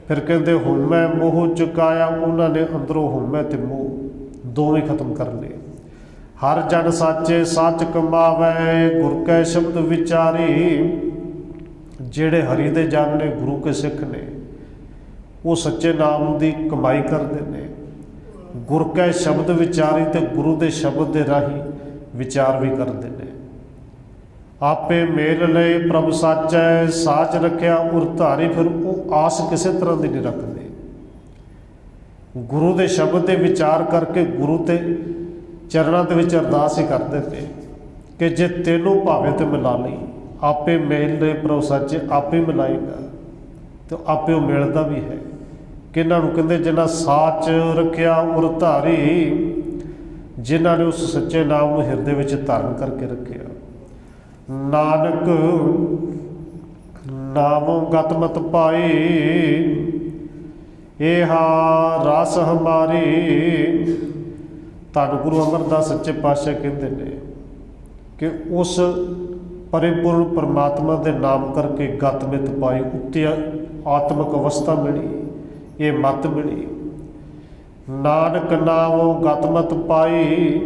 ਫਿਰ ਕਹਿੰਦੇ ਹੁਣ ਮੈਂ ਮੋਹ ਚੁਕਾਇਆ। ਉਹਨਾਂ ਨੇ ਅੰਦਰੋਂ ਹੁਣ ਮੈਂ ਤੇ ਮੋਹ ਦੋਵੇਂ ਖਤਮ ਕਰ ਲਏ। ਹਰ ਜਨ ਸਾਚੇ ਸੱਚ ਕਮਾਵੇ, ਗੁਰ ਕੈ ਸ਼ਬਦ ਵਿਚਾਰੀ। ਜਿਹੜੇ ਹਰੀ ਦੇ ਜਨ ਨੇ, ਗੁਰੂ ਕੇ ਸਿੱਖ ਨੇ, ਉਹ ਸੱਚੇ ਨਾਮ ਦੀ ਕਮਾਈ ਕਰਦੇ ਨੇ। ਗੁਰ ਕੈ ਸ਼ਬਦ ਵਿਚਾਰੀ, ਤੇ ਗੁਰੂ ਦੇ ਸ਼ਬਦ ਦੇ ਰਾਹੀਂ ਵਿਚਾਰ ਵੀ ਕਰਦੇ ਨੇ। ਆਪੇ ਮੇਲ ਲਏ ਪ੍ਰਭ ਸਾਚੈ, ਸਾਚ ਰੱਖਿਆ ਉਰ ਧਾਰੀ। ਫਿਰ ਉਹ ਆਸ ਕਿਸੇ ਤਰ੍ਹਾਂ ਦੀ ਨਹੀਂ ਰੱਖਦੇ। ਗੁਰੂ ਦੇ ਸ਼ਬਦ ਦੇ ਵਿਚਾਰ ਕਰਕੇ ਗੁਰੂ ਤੇ ਚਰਨਾਂ ਦੇ ਵਿੱਚ ਅਰਦਾਸ ਹੀ ਕਰਦੇ ਨੇ ਕਿ ਜੇ ਤੈਨੂੰ ਭਾਵੇਂ ਤੇ ਮਿਲਾ ਲਈ। ਆਪੇ ਮੇਲ ਲਏ ਪ੍ਰਭ ਸਾਚੇ, ਆਪੇ ਮਿਲਾਏਗਾ ਤੇ ਆਪੇ ਉਹ ਮਿਲਦਾ ਵੀ ਹੈ। ਕਿਹਨਾਂ ਨੂੰ ਕਹਿੰਦੇ? ਜਿਨ੍ਹਾਂ ਸਾਚ ਰੱਖਿਆ ਉਰ ਧਾਰੀ, ਜਿਨ੍ਹਾਂ ਨੇ ਉਸ ਸੱਚੇ ਨਾਮ ਨੂੰ ਹਿਰਦੇ ਵਿੱਚ ਧਾਰਨ ਕਰਕੇ ਰੱਖਿਆ। ਨਾਨਕ ਨਾਮੋ ਗਤ ਮਤ ਪਾਈ, ਏਹਾ ਰਸ ਹਮਾਰੀ। ਧੰਨ ਗੁਰੂ ਅਮਰਦਾਸ ਸੱਚੇ ਪਾਤਸ਼ਾਹ ਕਹਿੰਦੇ ਨੇ ਕਿ ਉਸ ਪਰਿਪੂਰਨ ਪਰਮਾਤਮਾ ਦੇ ਨਾਮ ਕਰਕੇ ਗਤ ਮਿਤ ਪਾਈ, ਉੱਤੇ ਆਤਮਿਕ ਅਵਸਥਾ ਮਿਲੀ, ਇਹ ਮਤ ਮਿਲੀ। ਨਾਨਕ ਨਾਮੋ ਗਤ ਮਤ ਪਾਈ,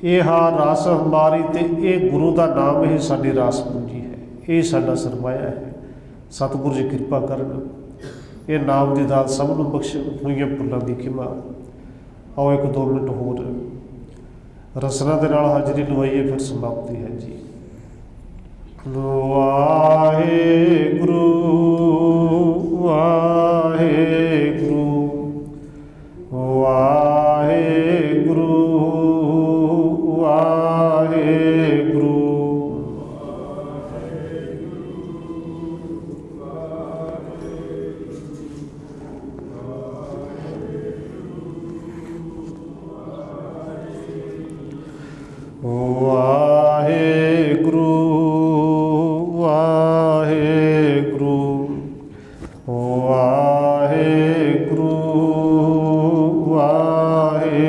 ਏਹਾ ਰਸ ਹਮਾਰੀ। ਤੇ ਇਹ ਗੁਰੂ ਦਾ ਨਾਮ ਹੀ ਸਾਡੀ ਰਾਸ ਪੂੰਜੀ ਹੈ, ਇਹ ਸਾਡਾ ਸਰਮਾਇਆ ਹੈ। ਸਤਿਗੁਰੂ ਜੀ ਕਿਰਪਾ ਕਰਨ, ਇਹ ਨਾਮ ਦੀ ਦਾਤ ਸਭ ਨੂੰ ਬਖਸ਼ਣ, ਹੋਈਆਂ ਭੁੱਲਾਂ ਦੀ ਖਿਮਾ। ਆਓ 1-2 ਮਿੰਟ ਹੋਰ ਰਸਨਾ ਦੇ ਨਾਲ ਹਾਜ਼ਰੀ ਲਵਾਈਏ, ਫਿਰ ਸਮਾਪਤੀ ਹੈ ਜੀ। ਵਾਹਿਗੁਰੂ ਵਾਹਿਗੁਰੂ ਵਾਹਿਗੁਰੂ ਵਾਹਿਗੁਰੂ। ਵਾਹਿਗੁਰੂ ਵਾਹਿਗੁਰੂ ਵਾਹਿਗੁਰੂ ਵਾਹਿਗੁਰੂ।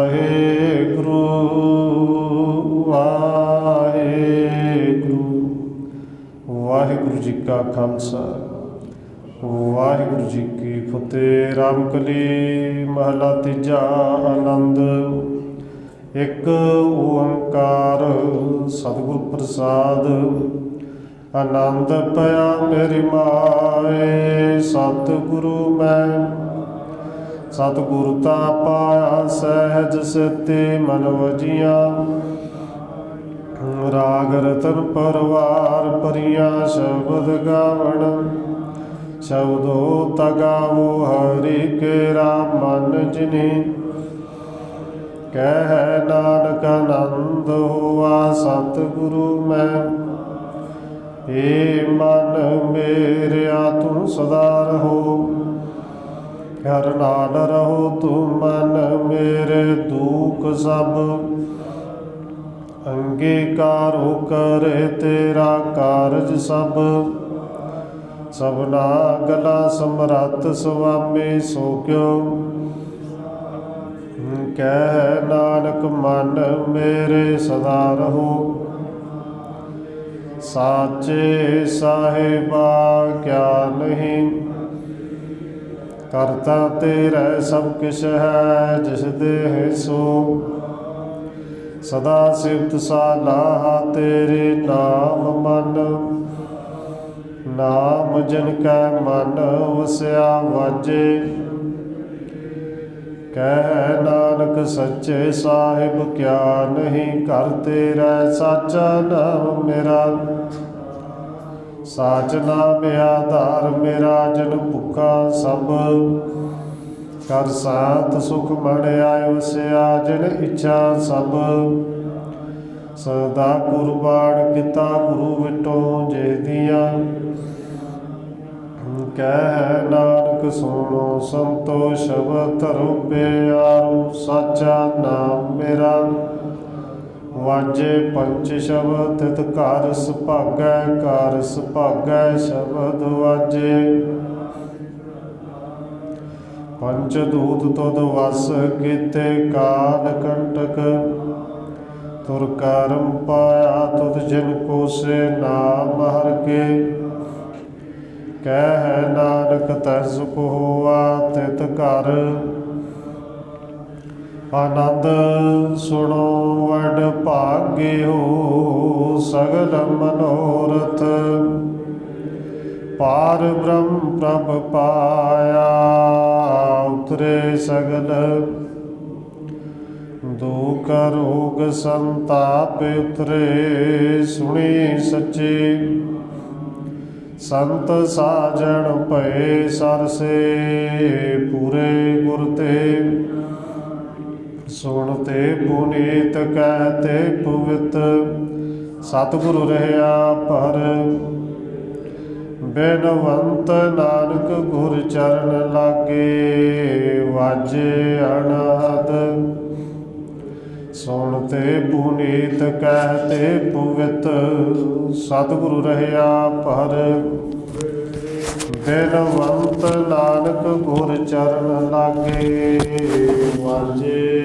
ਵਾਹਿਗੁਰੂ ਵਾਹਿਗੁਰੂ। ਵਾਹਿਗੁਰੂ ਜੀ ਕਾ ਖਾਲਸਾ, ਵਾਹਿਗੁਰੂ ਜੀ ਕੀ ਫਤਿਹ। ਰਾਮਕਲੀ ਮਹਲਾ ਤੀਜਾ। ਆਨੰਦ। ਇੱਕ ਓੰਕਾਰ ਸਤਿਗੁਰ ਪ੍ਰਸਾਦ। ਆਨੰਦ ਪਿਆ ਮੇਰੀ ਮਾਏ ਸਤਿਗੁਰੂ ਮੈਂ। ਸਤਿਗੁਰ ਤਾ ਪਾਇਆ ਸਹਿਜ ਸਿਤੇ ਮਨ ਵਜੀਆਂ। ਰਾਗ ਰਤਨ ਪਰਵਾਰ ਭਰੀਆਂ ਸ਼ਬਦ ਗਾਵਣ। ਸ਼ਬਦੋ ਤਗਾਵੋ ਹਰਿ ਕੇਰਾ ਮਨ ਜਿਨੀ। ਕਹਿ ਨਾਨਕ ਆਨੰਦ ਹੋਆ ਸਤਿਗੁਰੂ ਮੈਂ। ਏ ਮਨ ਮੇਰਿਆ ਤੂੰ ਸਦਾ ਰਹੋ। ਹਰ ਨਾਲ ਰਹੋ ਤੂੰ ਮਨ ਮੇਰੇ ਦੁਖ ਸਭ। ਅੰਗੀਕਾਰੋ ਕਰੇ ਤੇਰਾ ਕਾਰਜ ਸਭ। ਸਭਨਾ ਗਲਾ ਸਮਰੱਥ ਸੁਆਮੀ ਸੋ ਕਿਉ। ਕਹਿ ਨਾਨਕ ਮਨ ਮੇਰੇ ਸਦਾ ਰਹੋ। ਸਾਚੇ ਸਾਹਿਬਾ ਕਿਆ ਨਹੀਂ। ਕਰਤਾ ਤੇਰਾ ਸਭ ਕਿਛ ਹੈ ਜਿਸ ਦੇਹ ਸੋ। ਸਦਾ ਸਿਫਤ ਸਲਾਹਾ ਤੇਰੇ ਨਾਮ ਮਨ। ਨਾਮ ਜਿਨ ਕੈ ਮਨ ਵਸਿਆ ਵਾਜੇ। ਕਹਿ ਨਾਨਕ ਸੱਚੇ ਸਾਹਿਬ ਕਿਆ ਨਹੀਂ। ਘਰ ਤੇਰਾ ਸਾਚਾ ਨਾਮ ਮੇਰਾ। ਸਾਚ ਨਾਮ ਆਧਾਰ ਮੇਰਾ ਜਨ ਭੁੱਖਾ ਸਭ। ਕਰ ਸਾਤ ਸੁਖ ਮਣ ਆਇ ਵਸਿਆ ਜਿਨ ਇੱਛਾ ਸਭ। ਸਦਾ ਕੁਰਬਾਨ ਕੀਤਾ ਗੁਰੂ ਵਿਟੋ ਜੇ ਦੀਆਂ। ਕਹਿ ਨਾਨਕ ਸੁਣੋ ਸੰਤੋ ਸ਼ਬਦ ਧਰੋ ਪਿਆਰੋ। ਸਾਚਾ ਨਾਮ ਮੇਰਾ ਵਾਜੇ ਪੰਚ ਸ਼ਬਦ ਤਿਤ ਘਰ ਸੁਭਾਗੈ। ਘਰ ਸੁਭਾਗੈ ਸ਼ਬਦ ਵਾਜੇ। ਪੰਚ ਦੂਤ ਤੁਧ ਵਸ ਕੀਤੇ ਕਾਲ ਕੰਟਕ। ਤੁਰ ਕਰਮ ਪਾਇਆ ਤੁਧ ਜਿਨ ਕੋਸੇ ਨਾਮ ਹਰ ਕੇ। ਕਹਿ ਨਾਨਕ ਤੈ ਸੁਖ ਹੋਆ ਤਿਤ ਘਰ। ਆਨੰਦ ਸੁਣੋ ਵਡ ਭਾਗਿਓ ਸਗਲ ਮਨੋਰਥ। ਪਾਰ ਬ੍ਰਹਮ ਪ੍ਰਭ ਪਾਇਆ ਉਤਰੇ ਸਗਲ। ਦੁਖ ਰੋਗ ਸੰਤਾਪ ਉਤਰੇ ਸੁਣੀ ਸੱਚੀ। ਸੰਤ ਸਾਜਣ ਭਏ ਸਰਸੇ ਪੂਰੇ ਗੁਰ ਤੇ। ਸੁਣ ਤੇ ਪੁਨੀਤ ਕਹਿ ਤੇ ਪਵਿੱਤ। ਸਤਿਗੁਰੂ ਰਹਿਆ ਪਰ ਬੇਨਵੰਤ ਨਾਨਕ ਗੁਰ ਚਰਨ ਲਾਗੇ। ਵਾਜੇ ਅਨਹਦ ਸੁਣ ਤੇ ਪੁਨੀਤ ਕਹਿ ਤੇ ਪਵਿੱਤ। ਸਤਿਗੁਰੂ ਰਹਿਆ ਪਰ ਬੇਨਵੰਤ ਨਾਨਕ ਗੁਰ ਚਰਨ ਲਾਗੇ। ਵਾਜੇ